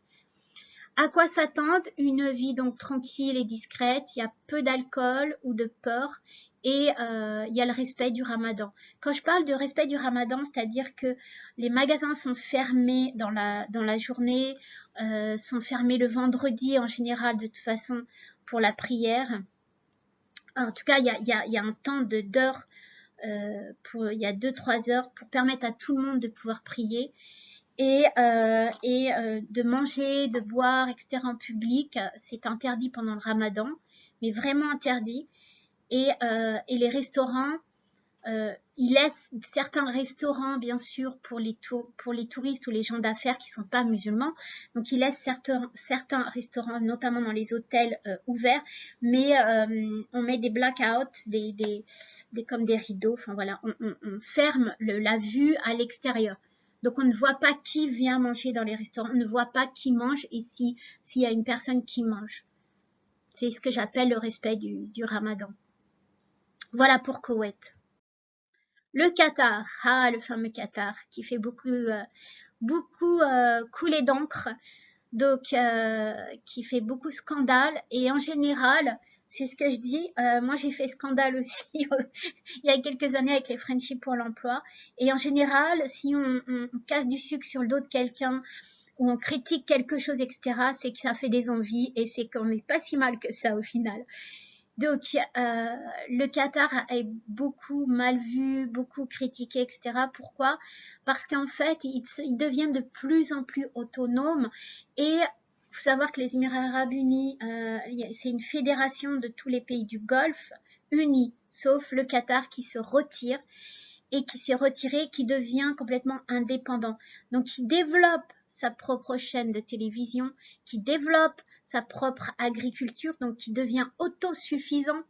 À quoi s'attendre? Une vie donc tranquille et discrète, il y a peu d'alcool ou de peur et il y a le respect du ramadan. Quand je parle de respect du ramadan, c'est-à-dire que les magasins sont fermés dans la journée, sont fermés le vendredi en général de toute façon pour la prière. En tout cas, il y a un temps d'heures, il y a 2-3 heures pour permettre à tout le monde de pouvoir prier et de manger, de boire, etc. en public, c'est interdit pendant le ramadan, mais vraiment interdit. Et les restaurants, ils laissent certains restaurants, bien sûr, pour les touristes ou les gens d'affaires qui sont pas musulmans. Donc, ils laissent certains restaurants, notamment dans les hôtels, ouverts, mais on met des blackouts, comme des rideaux. Enfin voilà, on ferme la vue à l'extérieur. Donc, on ne voit pas qui vient manger dans les restaurants, on ne voit pas qui mange et s'il y a une personne qui mange. C'est ce que j'appelle le respect du ramadan. Voilà pour Koweït. Le Qatar, le fameux Qatar, qui fait beaucoup couler d'encre, donc qui fait beaucoup scandale. Et en général, c'est ce que je dis, moi j'ai fait scandale aussi il y a quelques années avec les Friendships pour l'emploi. Et en général, si on casse du sucre sur le dos de quelqu'un, ou on critique quelque chose, etc., c'est que ça fait des envies et c'est qu'on n'est pas si mal que ça au final. Donc, le Qatar est beaucoup mal vu, beaucoup critiqué, etc. Pourquoi? Parce qu'en fait, il devient de plus en plus autonome et faut savoir que les Émirats Arabes Unis, c'est une fédération de tous les pays du Golfe unis, sauf le Qatar qui se retire et qui s'est retiré, qui devient complètement indépendant. Donc, qui développe sa propre chaîne de télévision, qui développe sa propre agriculture, donc qui devient autosuffisant,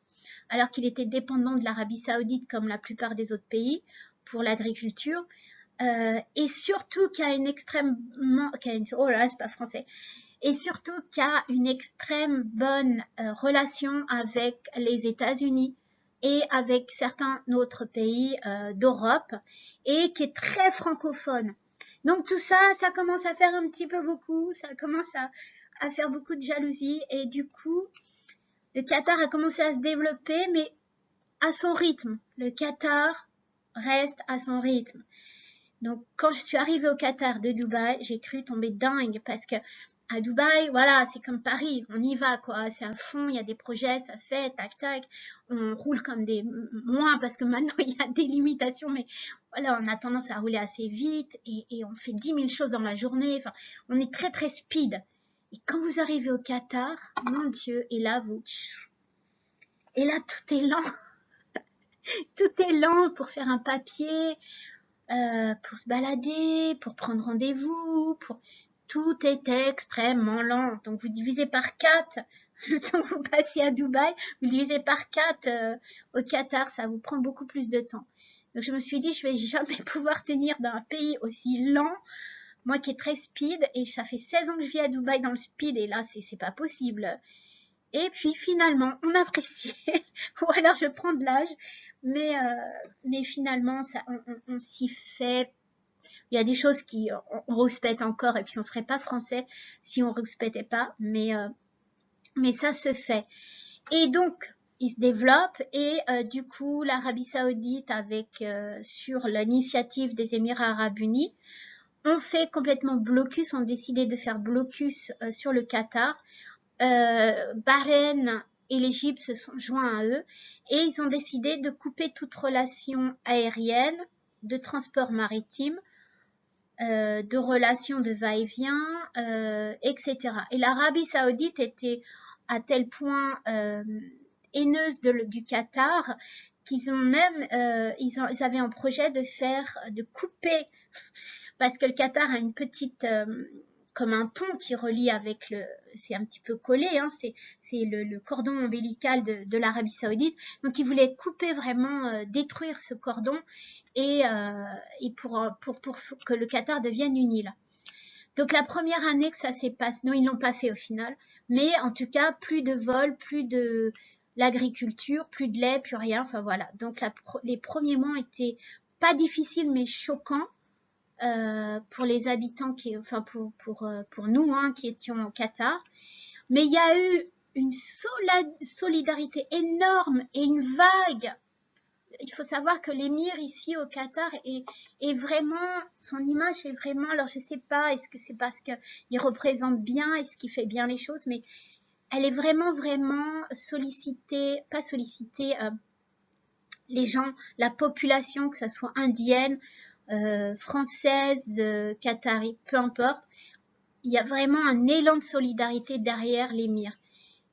alors qu'il était dépendant de l'Arabie Saoudite comme la plupart des autres pays pour l'agriculture. Et surtout qui a une extrêmement, oh là là, c'est pas français, et surtout qui a une extrême bonne relation avec les États-Unis et avec certains autres pays d'Europe et qui est très francophone. Donc tout ça, ça commence à faire un petit peu beaucoup, ça commence à faire beaucoup de jalousie et du coup, le Qatar a commencé à se développer mais à son rythme. Le Qatar reste à son rythme. Donc quand je suis arrivée au Qatar de Dubaï, j'ai cru tomber dingue parce que à Dubaï, voilà, c'est comme Paris, on y va quoi, c'est à fond, il y a des projets, ça se fait, tac tac, on roule comme des moins parce que maintenant il y a des limitations, mais voilà, on a tendance à rouler assez vite et on fait 10 000 choses dans la journée, enfin, on est très très speed. Et quand vous arrivez au Qatar, mon Dieu, et là tout est lent, tout est lent pour faire un papier, pour se balader, pour prendre rendez-vous, tout était extrêmement lent. Donc vous divisez par 4 le temps que vous passez à Dubaï, vous divisez par 4 au Qatar, ça vous prend beaucoup plus de temps. Donc je me suis dit, je vais jamais pouvoir tenir dans un pays aussi lent, moi qui est très speed, et ça fait 16 ans que je vis à Dubaï dans le speed, et là c'est pas possible. Et puis finalement, on apprécie, ou alors je prends de l'âge, mais finalement, ça, on s'y fait. Il y a des choses qui on respecte encore, et puis on serait pas français si on respectait pas, mais ça se fait. Et donc, il se développe, et du coup, l'Arabie Saoudite, avec sur l'initiative des Émirats Arabes Unis, ont fait complètement blocus, ont décidé de faire blocus sur le Qatar. Bahreïn et l'Égypte se sont joints à eux, et ils ont décidé de couper toute relation aérienne, de transport maritime, de relations de va-et-vient, etc. Et l'Arabie Saoudite était à tel point haineuse du Qatar qu'ils ont même, ils avaient un projet de couper, parce que le Qatar a une petite, comme un pont qui relie avec c'est un petit peu collé, hein, c'est le cordon ombilical de l'Arabie Saoudite. Donc ils voulaient couper vraiment, détruire ce cordon, et pour que le Qatar devienne une île. Donc la première année que ça s'est passé, non, ils l'ont pas fait au final, mais en tout cas plus de vols, plus de l'agriculture, plus de lait, plus rien. Enfin voilà. Donc les premiers mois étaient pas difficiles mais choquants. Pour les habitants enfin pour nous, hein, qui étions au Qatar. Mais il y a eu une solidarité énorme et une vague. Il faut savoir que l'émir ici au Qatar est vraiment, son image est vraiment, alors je sais pas, est-ce que c'est parce qu'il représente bien, est-ce qu'il fait bien les choses, mais elle est vraiment, vraiment sollicitée, pas sollicitée, les gens, la population, que ça soit indienne, française, qatari, peu importe, il y a vraiment un élan de solidarité derrière l'émir.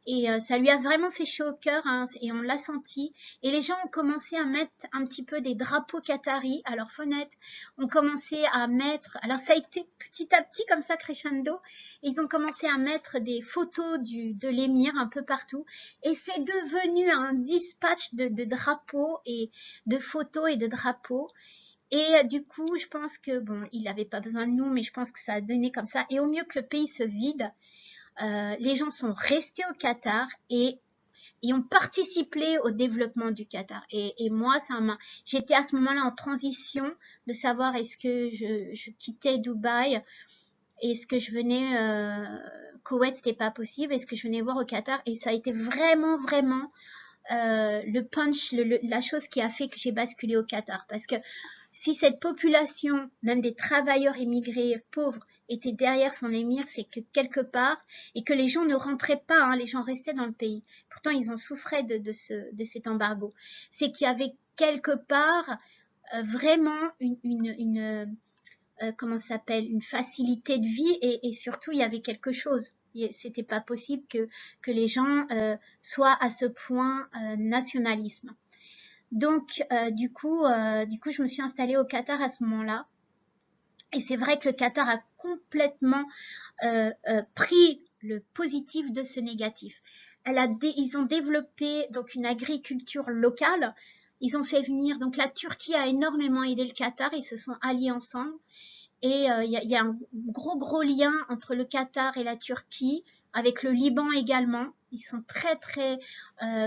Et ça lui a vraiment fait chaud au cœur, hein, et on l'a senti. Et les gens ont commencé à mettre un petit peu des drapeaux qataris à leurs fenêtres. On commencé à mettre, alors ça a été petit à petit comme ça crescendo. Ils ont commencé à mettre des photos de l'émir un peu partout. Et c'est devenu un dispatch de drapeaux et de photos et de drapeaux. Et du coup, je pense que, bon, il n'avait pas besoin de nous, mais je pense que ça a donné comme ça. Et au mieux que le pays se vide, les gens sont restés au Qatar et ont participé au développement du Qatar. Et moi, j'étais à ce moment-là en transition de savoir est-ce que je quittais Dubaï, est-ce que je venais, Koweït, c'était pas possible, est-ce que je venais voir au Qatar, et ça a été vraiment, vraiment le punch, la chose qui a fait que j'ai basculé au Qatar. Parce que si cette population, même des travailleurs immigrés pauvres, était derrière son émir, c'est que quelque part, et que les gens ne rentraient pas, hein, les gens restaient dans le pays. Pourtant, ils en souffraient de cet embargo. C'est qu'il y avait quelque part vraiment comment ça s'appelle, une facilité de vie, et surtout, il y avait quelque chose. C'était pas possible que les gens soient à ce point nationalisme. Donc, du coup, je me suis installée au Qatar à ce moment-là. Et c'est vrai que le Qatar a complètement pris le positif de ce négatif. Ils ont développé donc une agriculture locale. Ils ont fait venir, donc la Turquie a énormément aidé le Qatar. Ils se sont alliés ensemble. Et il y a un gros lien entre le Qatar et la Turquie, avec le Liban également. Ils sont très très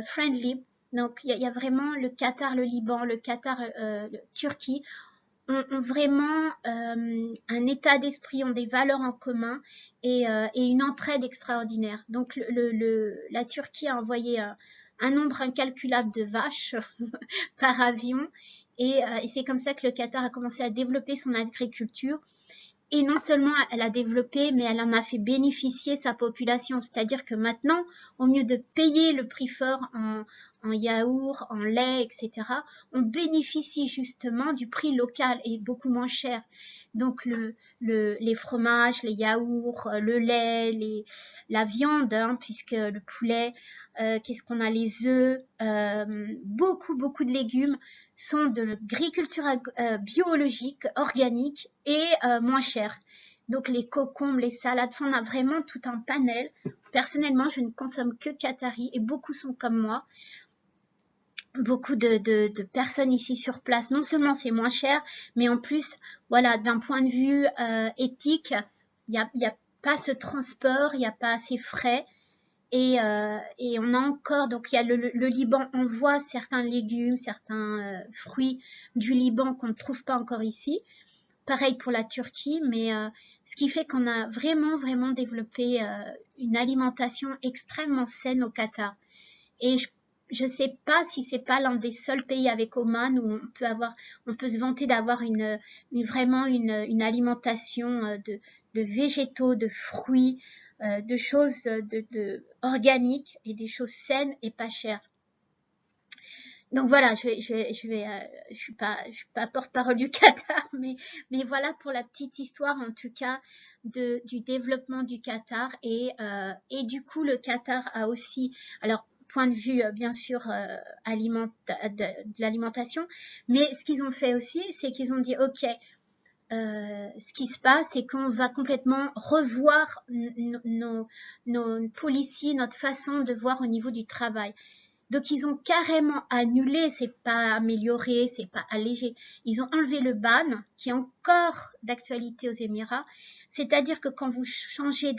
friendly. Donc il y a vraiment le Qatar, le Liban, le Qatar, la Turquie ont vraiment un état d'esprit, ont des valeurs en commun, et une entraide extraordinaire. Donc la Turquie a envoyé un nombre incalculable de vaches par avion, et c'est comme ça que le Qatar a commencé à développer son agriculture. Et non seulement elle a développé, mais elle en a fait bénéficier sa population. C'est-à-dire que maintenant, au lieu de payer le prix fort en yaourt, en lait, etc., on bénéficie justement du prix local et beaucoup moins cher. Donc les fromages, les yaourts, le lait, la viande, hein, puisque le poulet, qu'est-ce qu'on a, les œufs, beaucoup de légumes sont de l'agriculture biologique, organique, et moins chère. Donc les concombres, les salades, on a vraiment tout un panel. Personnellement, je ne consomme que qatari et beaucoup sont comme moi. Beaucoup de personnes ici sur place, non seulement c'est moins cher, mais en plus, voilà, d'un point de vue éthique, y a pas ce transport, il n'y a pas assez frais. Et on a encore, donc il y a le Liban envoie certains légumes, certains fruits du Liban qu'on ne trouve pas encore ici. Pareil pour la Turquie, mais ce qui fait qu'on a vraiment, vraiment développé une alimentation extrêmement saine au Qatar. Et je sais pas si c'est pas l'un des seuls pays avec Oman où on peut se vanter d'avoir vraiment une alimentation de végétaux, de fruits, de choses organiques et des choses saines et pas chères. Donc voilà, je suis pas porte-parole du Qatar, mais voilà pour la petite histoire en tout cas du développement du Qatar et du coup le Qatar a aussi, alors point de vue bien sûr de l'alimentation, mais ce qu'ils ont fait aussi, c'est qu'ils ont dit ok, ce qui se passe, c'est qu'on va complètement revoir nos policiers, notre façon de voir au niveau du travail. Donc ils ont carrément annulé, c'est pas amélioré, c'est pas allégé. Ils ont enlevé le ban qui est encore d'actualité aux Émirats. C'est-à-dire que quand vous changez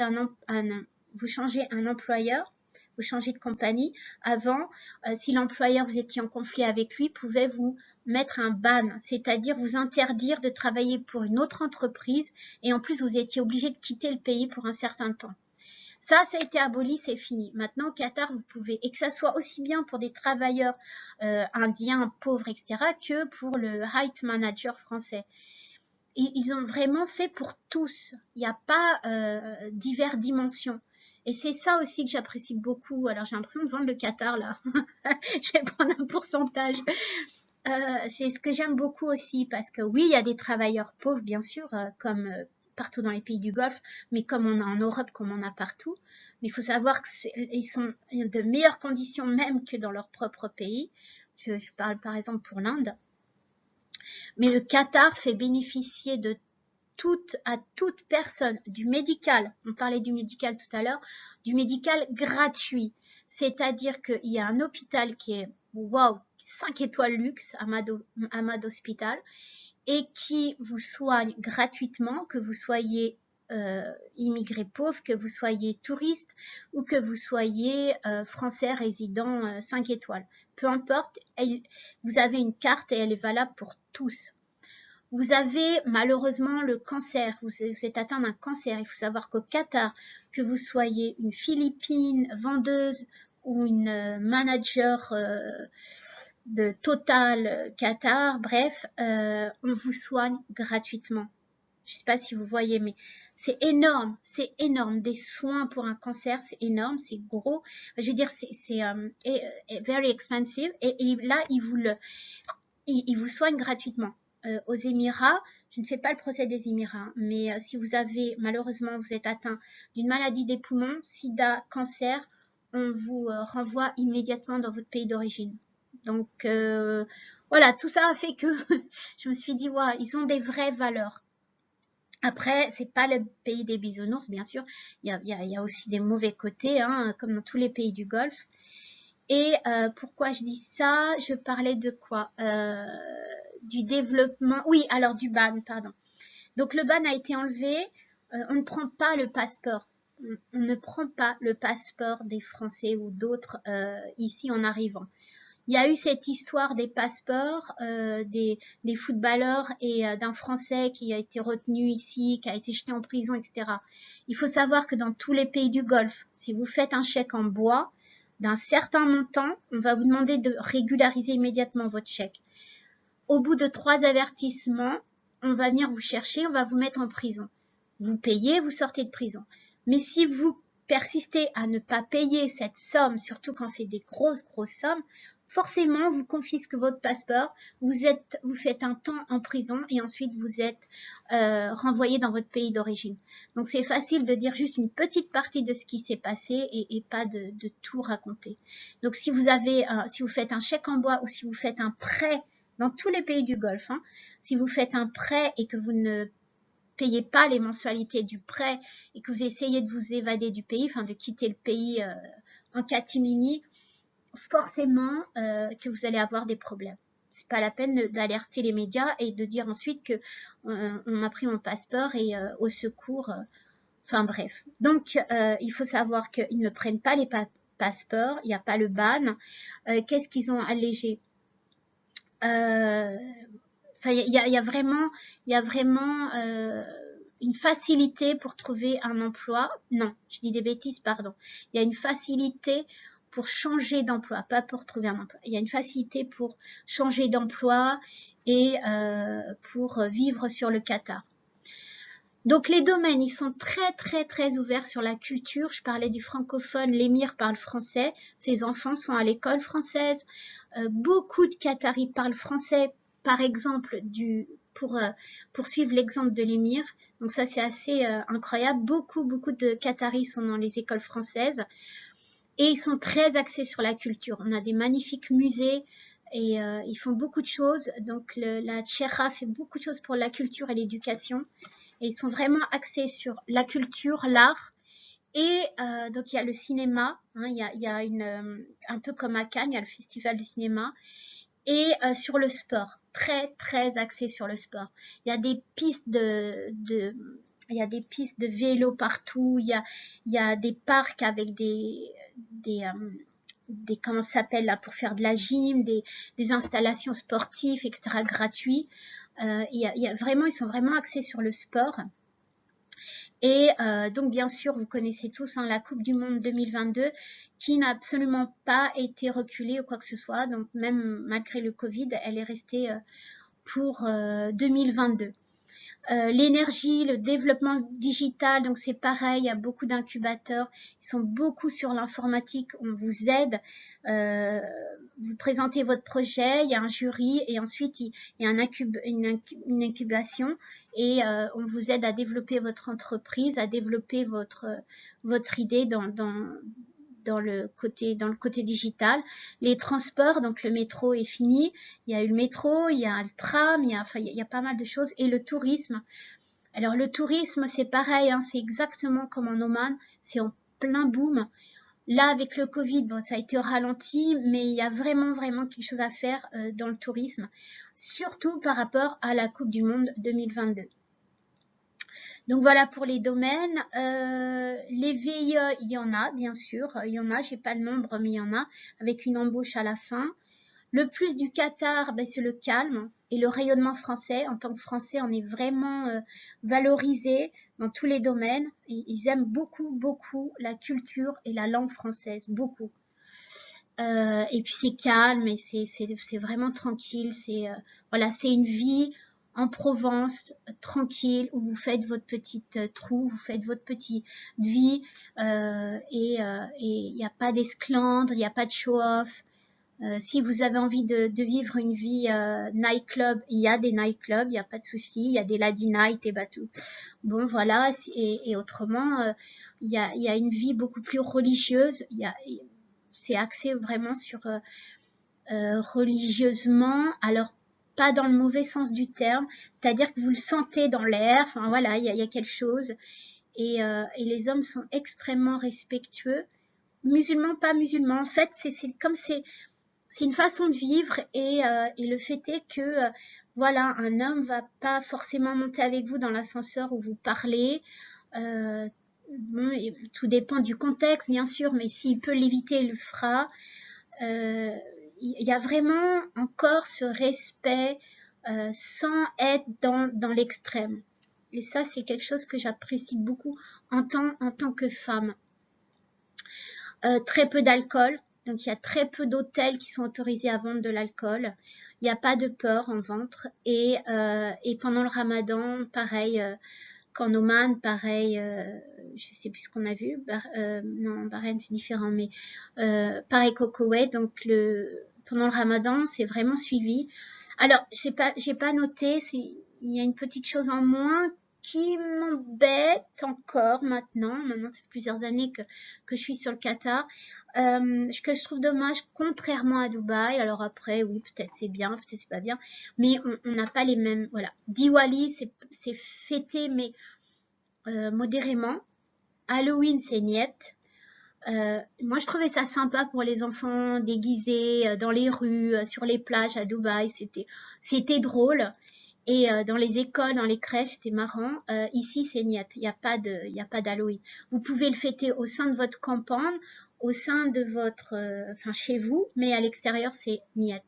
vous changez un employeur, vous changez de compagnie, avant, si l'employeur vous étiez en conflit avec lui, pouvait vous mettre un ban, c'est-à-dire vous interdire de travailler pour une autre entreprise et en plus vous étiez obligé de quitter le pays pour un certain temps. Ça a été aboli, c'est fini. Maintenant, au Qatar, vous pouvez, et que ça soit aussi bien pour des travailleurs indiens, pauvres, etc., que pour le height manager français. Ils ont vraiment fait pour tous. Il n'y a pas diverses dimensions. Et c'est ça aussi que j'apprécie beaucoup. Alors, j'ai l'impression de vendre le Qatar, là. Je vais prendre un pourcentage. C'est ce que j'aime beaucoup aussi, parce que oui, il y a des travailleurs pauvres, bien sûr, comme partout dans les pays du Golfe, mais comme on a en Europe, comme on a partout. Mais il faut savoir qu'ils sont de meilleures conditions même que dans leur propre pays. Je parle par exemple pour l'Inde. Mais le Qatar fait bénéficier à toute personne du médical. On parlait du médical tout à l'heure, du médical gratuit. C'est-à-dire qu'il y a un hôpital qui est, wow, 5 étoiles luxe, Ahmad Hospital, et qui vous soigne gratuitement, que vous soyez immigré pauvre, que vous soyez touriste ou que vous soyez français résident 5 étoiles. Peu importe, vous avez une carte et elle est valable pour tous. Vous avez malheureusement le cancer, vous êtes atteint d'un cancer. Il faut savoir qu'au Qatar, que vous soyez une Philippine vendeuse ou une manager de Total Qatar, bref, on vous soigne gratuitement. Je ne sais pas si vous voyez, mais c'est énorme, des soins pour un cancer, c'est énorme, c'est gros. Je veux dire, c'est very expensive et là, ils vous soignent gratuitement. Aux Émirats, je ne fais pas le procès des Émirats, mais si vous avez, malheureusement, vous êtes atteint d'une maladie des poumons, sida, cancer, on vous renvoie immédiatement dans votre pays d'origine. Donc, voilà, tout ça a fait que je me suis dit, ouais, ils ont des vraies valeurs. Après, c'est pas le pays des bisounours, bien sûr. Il y a aussi des mauvais côtés, hein, comme dans tous les pays du Golfe. Et pourquoi je dis ça? Je parlais de quoi? Du développement. Oui, alors du ban, pardon. Donc le ban a été enlevé. On ne prend pas le passeport. On ne prend pas le passeport des Français ou d'autres ici en arrivant. Il y a eu cette histoire des passeports des footballeurs et d'un Français qui a été retenu ici, qui a été jeté en prison, etc. Il faut savoir que dans tous les pays du Golfe, si vous faites un chèque en bois d'un certain montant, on va vous demander de régulariser immédiatement votre chèque. Au bout de 3 avertissements, on va venir vous chercher, on va vous mettre en prison. Vous payez, vous sortez de prison. Mais si vous persistez à ne pas payer cette somme, surtout quand c'est des grosses sommes, forcément, vous confisquez votre passeport, vous faites un temps en prison et ensuite vous êtes renvoyé dans votre pays d'origine. Donc c'est facile de dire juste une petite partie de ce qui s'est passé et pas de tout raconter. Donc si vous faites un chèque en bois ou si vous faites un prêt dans tous les pays du Golfe, si vous faites un prêt et que vous ne payez pas les mensualités du prêt et que vous essayez de vous évader du pays, enfin de quitter le pays en catimini, forcément que vous allez avoir des problèmes. C'est pas la peine d'alerter les médias et de dire ensuite que on m'a pris mon passeport et au secours. Enfin bref. Donc il faut savoir qu'ils ne prennent pas les passeports, il n'y a pas le ban. Qu'est-ce qu'ils ont allégé? Enfin, il y a vraiment une facilité pour trouver un emploi. Non, je dis des bêtises, pardon. Il y a une facilité pour changer d'emploi, pas pour trouver un emploi. Il y a une facilité pour changer d'emploi et pour vivre sur le Qatar. Donc les domaines, ils sont très ouverts sur la culture. Je parlais du francophone, l'émir parle français, ses enfants sont à l'école française. Beaucoup de Qataris parlent français, par exemple, pour suivre l'exemple de l'émir. Donc ça, c'est assez incroyable. Beaucoup de Qataris sont dans les écoles françaises et ils sont très axés sur la culture. On a des magnifiques musées et ils font beaucoup de choses. Donc la Tchera fait beaucoup de choses pour la culture et l'éducation. Et ils sont vraiment axés sur la culture, l'art. Et donc il y a le cinéma, hein, il y a un peu comme à Cannes, il y a le festival du cinéma. Et sur le sport, très axé sur le sport. Il y a des pistes il y a des pistes de vélo partout, il y a des parcs avec des comment ça s'appelle là, pour faire de la gym, des installations sportives, etc., gratuits. Ils sont vraiment axés sur le sport. Et donc, bien sûr, vous connaissez tous la Coupe du Monde 2022 qui n'a absolument pas été reculée ou quoi que ce soit. Donc, même malgré le Covid, elle est restée pour 2022. L'énergie, le développement digital, donc c'est pareil, il y a beaucoup d'incubateurs, ils sont beaucoup sur l'informatique, on vous aide, vous présentez votre projet, il y a un jury et ensuite il y a une incubation et on vous aide à développer votre entreprise, à développer votre idée dans le côté digital. Les transports, donc le métro est fini, il y a eu le métro, il y a le tram, il y a pas mal de choses. Et le tourisme. Alors le tourisme, c'est pareil, hein, c'est exactement comme en Oman, c'est en plein boom. Là, avec le Covid, bon, ça a été ralenti, mais il y a vraiment quelque chose à faire dans le tourisme, surtout par rapport à la Coupe du Monde 2022. Donc voilà pour les domaines. Les VIE, il y en a, bien sûr. Il y en a, j'ai pas le nombre, mais il y en a, avec une embauche à la fin. Le plus du Qatar, c'est le calme et le rayonnement français. En tant que Français, on est vraiment valorisé dans tous les domaines. Ils aiment beaucoup la culture et la langue française, beaucoup. Et puis c'est calme et c'est vraiment tranquille. Voilà, c'est une vie en Provence, tranquille, où vous faites votre petite trou, vous faites votre petite vie, et il n'y a pas d'esclandre, il n'y a pas de show-off. Si vous avez envie de vivre une vie nightclub, il y a des nightclubs, il n'y a pas de souci, il y a des lady night et tout. Bon voilà, et autrement, il y a une vie beaucoup plus religieuse. C'est axé vraiment sur religieusement, alors pas dans le mauvais sens du terme, c'est-à-dire que vous le sentez dans l'air, enfin voilà, il y a quelque chose, et les hommes sont extrêmement respectueux, musulmans, pas musulmans, en fait c'est une façon de vivre, et le fait est que voilà, un homme va pas forcément monter avec vous dans l'ascenseur où vous parlez, bon, tout dépend du contexte bien sûr, mais s'il peut l'éviter, il le fera. Il y a vraiment encore ce respect sans être dans l'extrême. Et ça, c'est quelque chose que j'apprécie beaucoup en tant que femme. Très peu d'alcool. Donc, il y a très peu d'hôtels qui sont autorisés à vendre de l'alcool. Il n'y a pas de peur en vente. Et pendant le ramadan, pareil, qu'en Oman, pareil, je sais plus ce qu'on a vu, non, Bahreïn c'est différent, mais pareil qu'au Koweït, donc pendant le ramadan, c'est vraiment suivi. Alors, j'ai pas noté, il y a une petite chose en moins qui m'embête encore maintenant. Maintenant, ça fait plusieurs années que je suis sur le Qatar. Ce que je trouve dommage, contrairement à Dubaï, alors après, oui, peut-être c'est bien, peut-être c'est pas bien, mais on n'a pas les mêmes, voilà. Diwali, c'est fêté, mais modérément. Halloween, c'est niette. Moi, je trouvais ça sympa pour les enfants déguisés dans les rues, sur les plages à Dubaï. C'était drôle. Et dans les écoles, dans les crèches, c'était marrant. Ici, c'est niet. Il y a pas d'Halloween. Vous pouvez le fêter au sein de votre campagne, au sein de votre, enfin chez vous, mais à l'extérieur, c'est niet.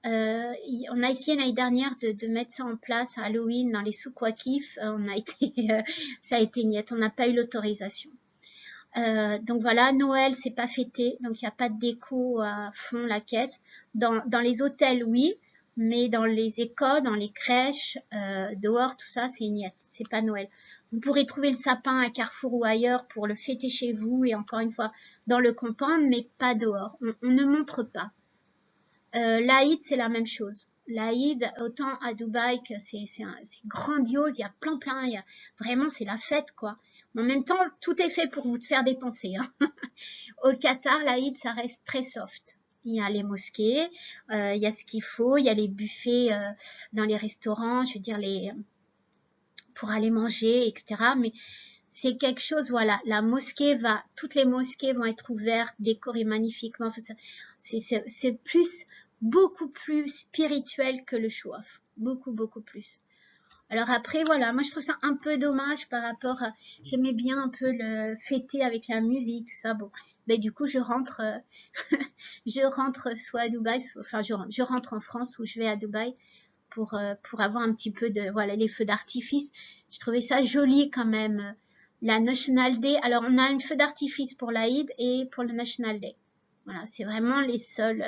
On a essayé l'année dernière de mettre ça en place à Halloween dans les souks Waqif. Ça a été niet. On n'a pas eu l'autorisation. Donc voilà, Noël, c'est pas fêté, donc il n'y a pas de déco à fond la caisse. Dans les hôtels, oui, mais dans les écoles, dans les crèches, dehors, tout ça, c'est niet, c'est pas Noël. Vous pourrez trouver le sapin à Carrefour ou ailleurs pour le fêter chez vous et encore une fois dans le compound, mais pas dehors. On ne montre pas. L'Aïd, c'est la même chose. L'Aïd, autant à Dubaï que c'est grandiose, il y a plein, vraiment c'est la fête quoi. Mais en même temps, tout est fait pour vous faire dépenser. Hein. Au Qatar, l'Aïd, ça reste très soft. Il y a les mosquées, il y a ce qu'il faut, il y a les buffets dans les restaurants, je veux dire pour aller manger, etc. Mais c'est quelque chose, voilà, toutes les mosquées vont être ouvertes, décorées magnifiquement. C'est beaucoup plus spirituel que le show-off. Beaucoup plus. Alors après, voilà, moi je trouve ça un peu dommage par rapport à, j'aimais bien un peu le fêter avec la musique, tout ça, bon. Mais du coup, je rentre soit à Dubaï, enfin, je rentre en France ou je vais à Dubaï pour avoir un petit peu de, voilà, les feux d'artifice. Je trouvais ça joli quand même. La National Day, alors on a un feu d'artifice pour l'Aïd et pour le National Day. Voilà, c'est vraiment les seuls.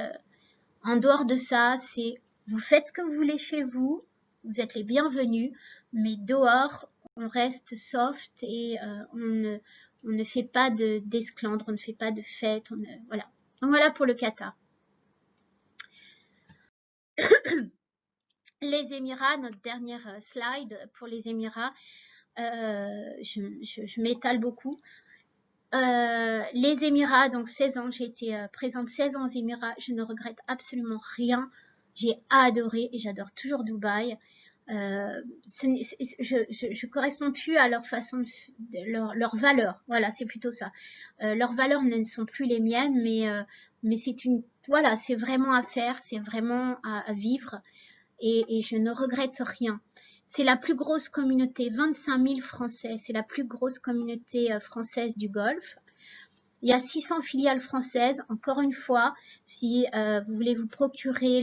En dehors de ça, c'est vous faites ce que vous voulez chez vous, vous êtes les bienvenus, mais dehors, on reste soft et on ne fait pas d'esclandre, on ne fait pas de fête, voilà. Donc voilà pour le Qatar. Les Émirats, notre dernière slide pour les Émirats, je m'étale beaucoup. Les Émirats, donc 16 ans, j'ai été présente 16 ans aux Émirats, je ne regrette absolument rien, j'ai adoré et j'adore toujours Dubaï. Je corresponds plus à leur façon leur valeur, voilà, c'est plutôt ça. Leurs valeurs ne sont plus les miennes, mais voilà, c'est vraiment à faire, c'est vraiment à vivre et je ne regrette rien. C'est la plus grosse communauté, 25 000 Français, c'est la plus grosse communauté française du Golfe. Il y a 600 filiales françaises. Encore une fois, si vous voulez vous procurer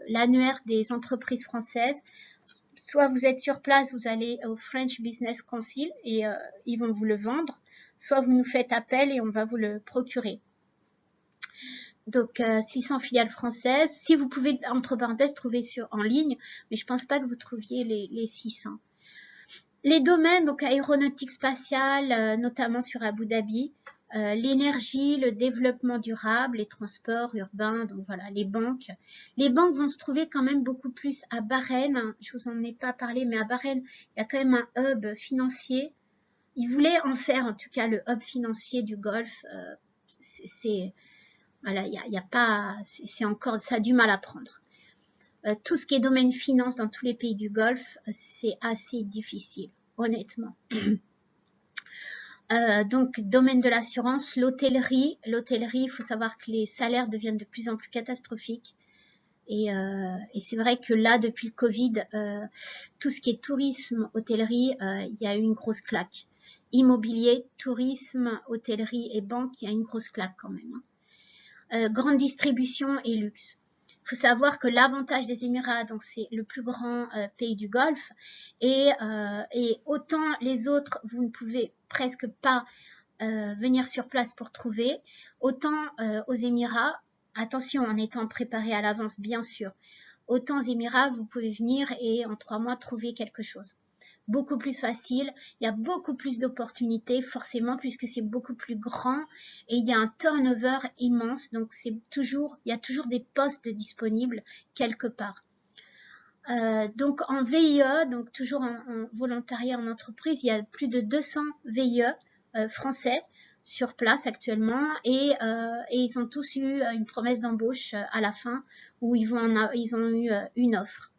l'annuaire des entreprises françaises, soit vous êtes sur place, vous allez au French Business Council et ils vont vous le vendre, soit vous nous faites appel et on va vous le procurer. Donc 600 filiales françaises. Si vous pouvez, entre parenthèses, trouver en ligne, mais je pense pas que vous trouviez les 600. Les domaines, donc aéronautique spatiale, notamment sur Abu Dhabi, l'énergie, le développement durable, les transports urbains, donc voilà, les banques. Les banques vont se trouver quand même beaucoup plus à Bahreïn. Je vous en ai pas parlé, mais à Bahreïn, il y a quand même un hub financier. Ils voulaient en faire, en tout cas, le hub financier du Golfe. Voilà, il y a pas, c'est encore, ça a du mal à prendre. Tout ce qui est domaine finance dans tous les pays du Golfe, c'est assez difficile, honnêtement. Donc, domaine de l'assurance, l'hôtellerie. L'hôtellerie, il faut savoir que les salaires deviennent de plus en plus catastrophiques. Et c'est vrai que là, depuis le Covid, tout ce qui est tourisme, hôtellerie, il y a eu une grosse claque. Immobilier, tourisme, hôtellerie et banque, il y a une grosse claque quand même. Grande distribution et luxe. Il faut savoir que l'avantage des Émirats, donc c'est le plus grand pays du Golfe, et autant les autres, vous ne pouvez presque pas venir sur place pour trouver, autant aux Émirats, attention en étant préparé à l'avance bien sûr, autant aux Émirats vous pouvez venir et en 3 mois trouver quelque chose. Beaucoup plus facile, il y a beaucoup plus d'opportunités forcément puisque c'est beaucoup plus grand et il y a un turnover immense, donc il y a toujours des postes disponibles quelque part. Donc en VIE, donc toujours en volontariat en entreprise, il y a plus de 200 VIE français sur place actuellement et ils ont tous eu une promesse d'embauche à la fin où ils ont eu une offre.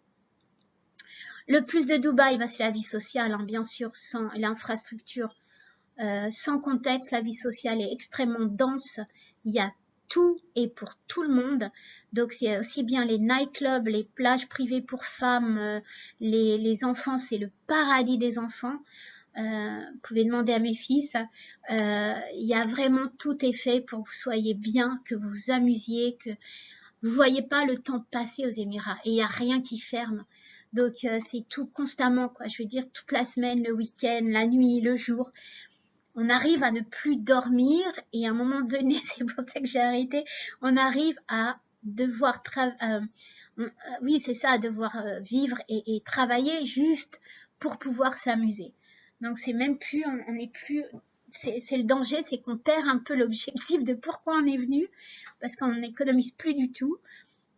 Le plus de Dubaï, bah, c'est la vie sociale, hein, bien sûr, sans l'infrastructure, sans contexte, la vie sociale est extrêmement dense. Il y a tout et pour tout le monde. Donc c'est aussi bien les nightclubs, les plages privées pour femmes, les enfants, c'est le paradis des enfants. Vous pouvez demander à mes fils. Il y a vraiment tout est fait pour que vous soyez bien, que vous vous amusiez, que vous voyez pas le temps passer aux Émirats. Et il y a rien qui ferme. Donc c'est tout constamment, quoi. Je veux dire, toute la semaine, le week-end, la nuit, le jour. On arrive à ne plus dormir et à un moment donné, c'est pour ça que j'ai arrêté, on arrive à devoir oui, c'est ça, à devoir vivre et travailler juste pour pouvoir s'amuser. Donc c'est même plus, on n'est plus, c'est le danger, c'est qu'on perd un peu l'objectif de pourquoi on est venu, parce qu'on n'économise plus du tout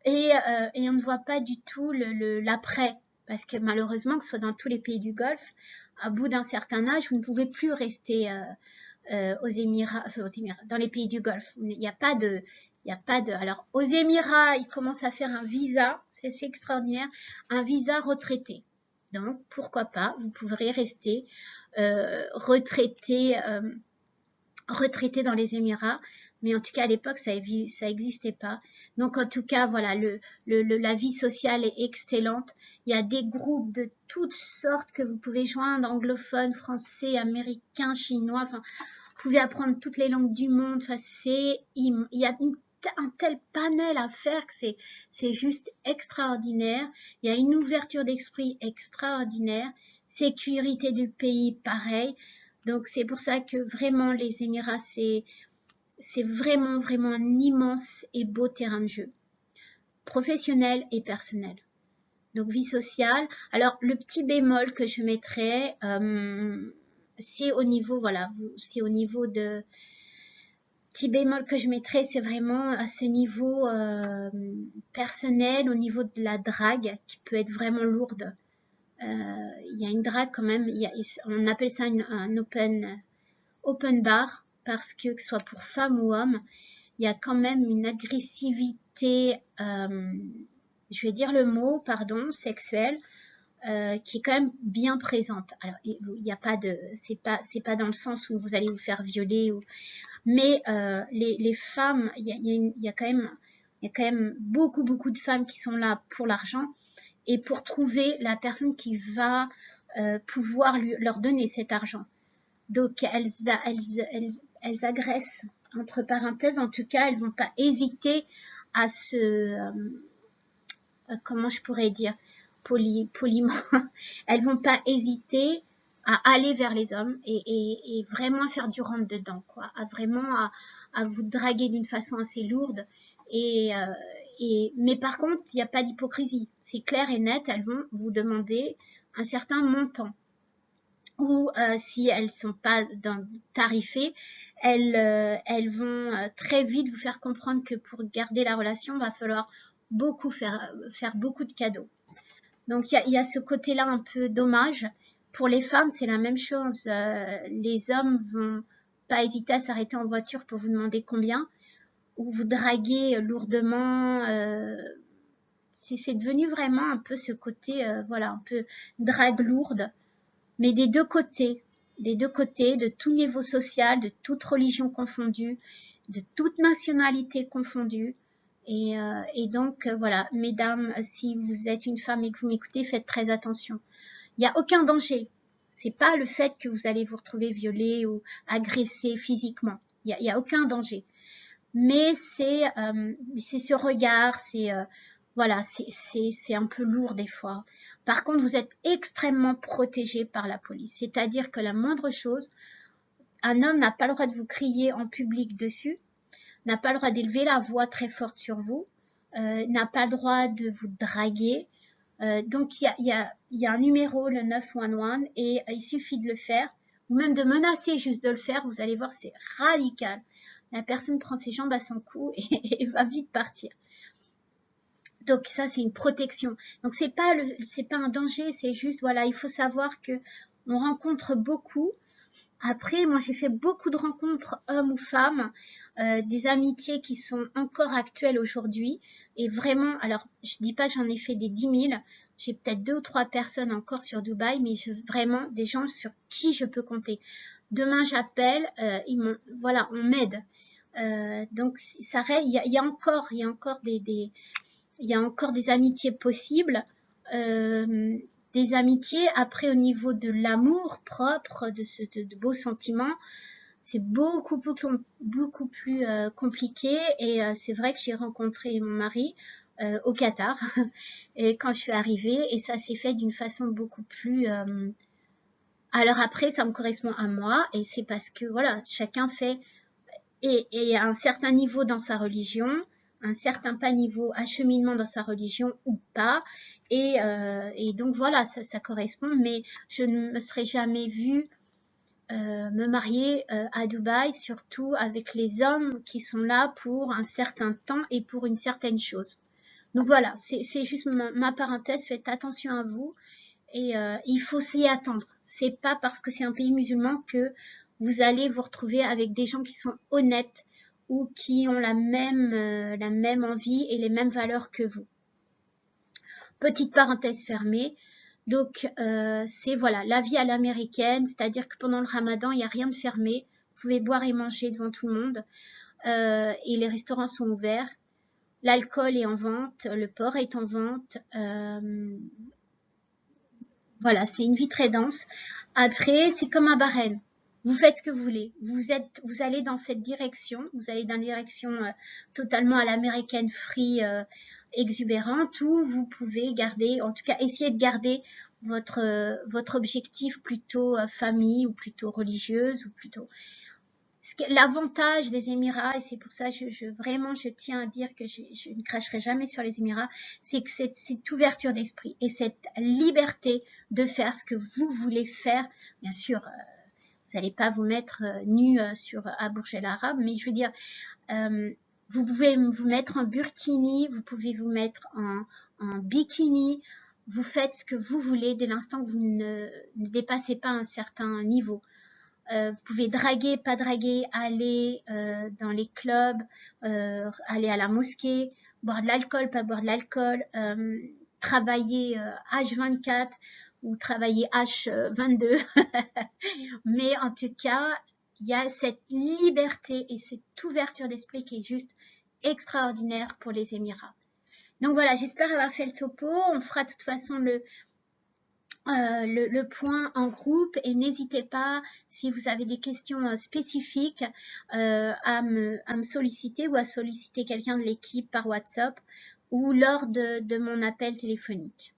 et on ne voit pas du tout l'après, parce que malheureusement, que ce soit dans tous les pays du Golfe, à bout d'un certain âge, vous ne pouvez plus rester aux Émirats, dans les pays du Golfe. Il n'y a pas de, alors aux Émirats, ils commencent à faire un visa, c'est extraordinaire, un visa retraité. Donc pourquoi pas, vous pourrez rester retraité dans les Émirats, mais en tout cas à l'époque ça existait pas. Donc en tout cas voilà, la vie sociale est excellente. Il y a des groupes de toutes sortes que vous pouvez joindre, anglophones, français, américains, chinois, enfin vous pouvez apprendre toutes les langues du monde. Enfin il y a un tel panel à faire que c'est juste extraordinaire. Il y a une ouverture d'esprit extraordinaire, sécurité du pays pareil. Donc c'est pour ça que vraiment les Émirats, c'est vraiment un immense et beau terrain de jeu, professionnel et personnel. Donc vie sociale. Alors le petit bémol que je mettrais, c'est au niveau, voilà, c'est au niveau de petit bémol que je mettrais, c'est vraiment à ce niveau personnel, au niveau de la drague qui peut être vraiment lourde. Il y a une drague quand même, on appelle ça un open bar, parce que ce soit pour femmes ou hommes, il y a quand même une agressivité, je vais dire le mot, pardon, sexuelle, qui est quand même bien présente. Alors, il y a pas de, c'est pas dans le sens où vous allez vous faire violer, mais les femmes, il y a quand même beaucoup de femmes qui sont là pour l'argent et pour trouver la personne qui va pouvoir leur donner cet argent. Donc elles agressent, entre parenthèses, en tout cas, elles vont pas hésiter à comment je pourrais dire, poliment, elles vont pas hésiter à aller vers les hommes et vraiment faire du rentre dedans, quoi, à vous draguer d'une façon assez lourde mais par contre, il n'y a pas d'hypocrisie, c'est clair et net, elles vont vous demander un certain montant. Ou si elles sont pas tarifées, elles vont très vite vous faire comprendre que pour garder la relation, il va falloir faire beaucoup de cadeaux. Donc il y a ce côté-là un peu dommage. Pour les femmes, c'est la même chose. Les hommes vont pas hésiter à s'arrêter en voiture pour vous demander combien, ou vous draguer lourdement. C'est devenu vraiment un peu ce côté, voilà, un peu drague lourde. Mais des deux côtés, de tout niveau social, de toute religion confondue, de toute nationalité confondue. Et donc, voilà, mesdames, si vous êtes une femme et que vous m'écoutez, faites très attention. Il n'y a aucun danger. C'est pas le fait que vous allez vous retrouver violée ou agressée physiquement. Il y a aucun danger. Mais c'est ce regard, voilà, c'est un peu lourd des fois. Par contre, vous êtes extrêmement protégé par la police. C'est-à-dire que la moindre chose, un homme n'a pas le droit de vous crier en public dessus, n'a pas le droit d'élever la voix très forte sur vous, n'a pas le droit de vous draguer. Donc, il y a un numéro, le 911, et il suffit de le faire, ou même de menacer juste de le faire. Vous allez voir, c'est radical. La personne prend ses jambes à son cou et va vite partir. Donc ça, c'est une protection. Donc c'est pas un danger, c'est juste, voilà, il faut savoir que on rencontre beaucoup Après, moi, j'ai fait beaucoup de rencontres, hommes ou femmes, des amitiés qui sont encore actuelles aujourd'hui. Et vraiment, alors, je dis pas que j'en ai fait des 10 000. J'ai peut-être 2 ou 3 personnes encore sur Dubaï, mais vraiment des gens sur qui je peux compter. Demain, j'appelle, voilà, on m'aide. Donc, ça reste, il y a encore des amitiés possibles. Euh, des amitiés. Après, au niveau de l'amour propre, de beaux sentiments, c'est beaucoup plus compliqué. Et c'est vrai que j'ai rencontré mon mari au Qatar et quand je suis arrivée, et ça s'est fait d'une façon beaucoup plus. Alors après, ça me correspond à moi, et c'est parce que voilà, chacun fait et à un certain niveau dans sa religion, un certain pas niveau acheminement dans sa religion ou pas. Et donc voilà, ça correspond, mais je ne me serais jamais vue me marier à Dubaï, surtout avec les hommes qui sont là pour un certain temps et pour une certaine chose. Donc voilà, c'est juste ma parenthèse, faites attention à vous et il faut s'y attendre. C'est pas parce que c'est un pays musulman que vous allez vous retrouver avec des gens qui sont honnêtes ou qui ont la même envie et les mêmes valeurs que vous. Petite parenthèse fermée. Donc c'est voilà la vie à l'américaine, c'est-à-dire que pendant le Ramadan il n'y a rien de fermé, vous pouvez boire et manger devant tout le monde et les restaurants sont ouverts. L'alcool est en vente, le porc est en vente. Voilà, c'est une vie très dense. Après, c'est comme à Bahreïn. Vous faites ce que vous voulez. Vous allez dans cette direction. Vous allez dans une direction totalement à l'américaine free, exubérante, où vous pouvez garder, en tout cas, essayer de garder votre objectif plutôt famille ou plutôt religieuse ou plutôt l'avantage des Émirats, et c'est pour ça que vraiment je tiens à dire que je ne cracherai jamais sur les Émirats, c'est que cette ouverture d'esprit et cette liberté de faire ce que vous voulez faire. Bien sûr, vous n'allez pas vous mettre nu à Burj Al Arab, mais je veux dire, vous pouvez vous mettre en burkini, vous pouvez vous mettre en bikini, vous faites ce que vous voulez dès l'instant que vous ne dépassez pas un certain niveau. Vous pouvez draguer, pas draguer, aller dans les clubs, aller à la mosquée, boire de l'alcool, pas boire de l'alcool, travailler H24 ou travailler H22. Mais en tout cas, il y a cette liberté et cette ouverture d'esprit qui est juste extraordinaire pour les Émirats. Donc voilà, j'espère avoir fait le topo. On fera de toute façon le point en groupe et n'hésitez pas, si vous avez des questions spécifiques, à me solliciter ou à solliciter quelqu'un de l'équipe par WhatsApp ou lors de mon appel téléphonique.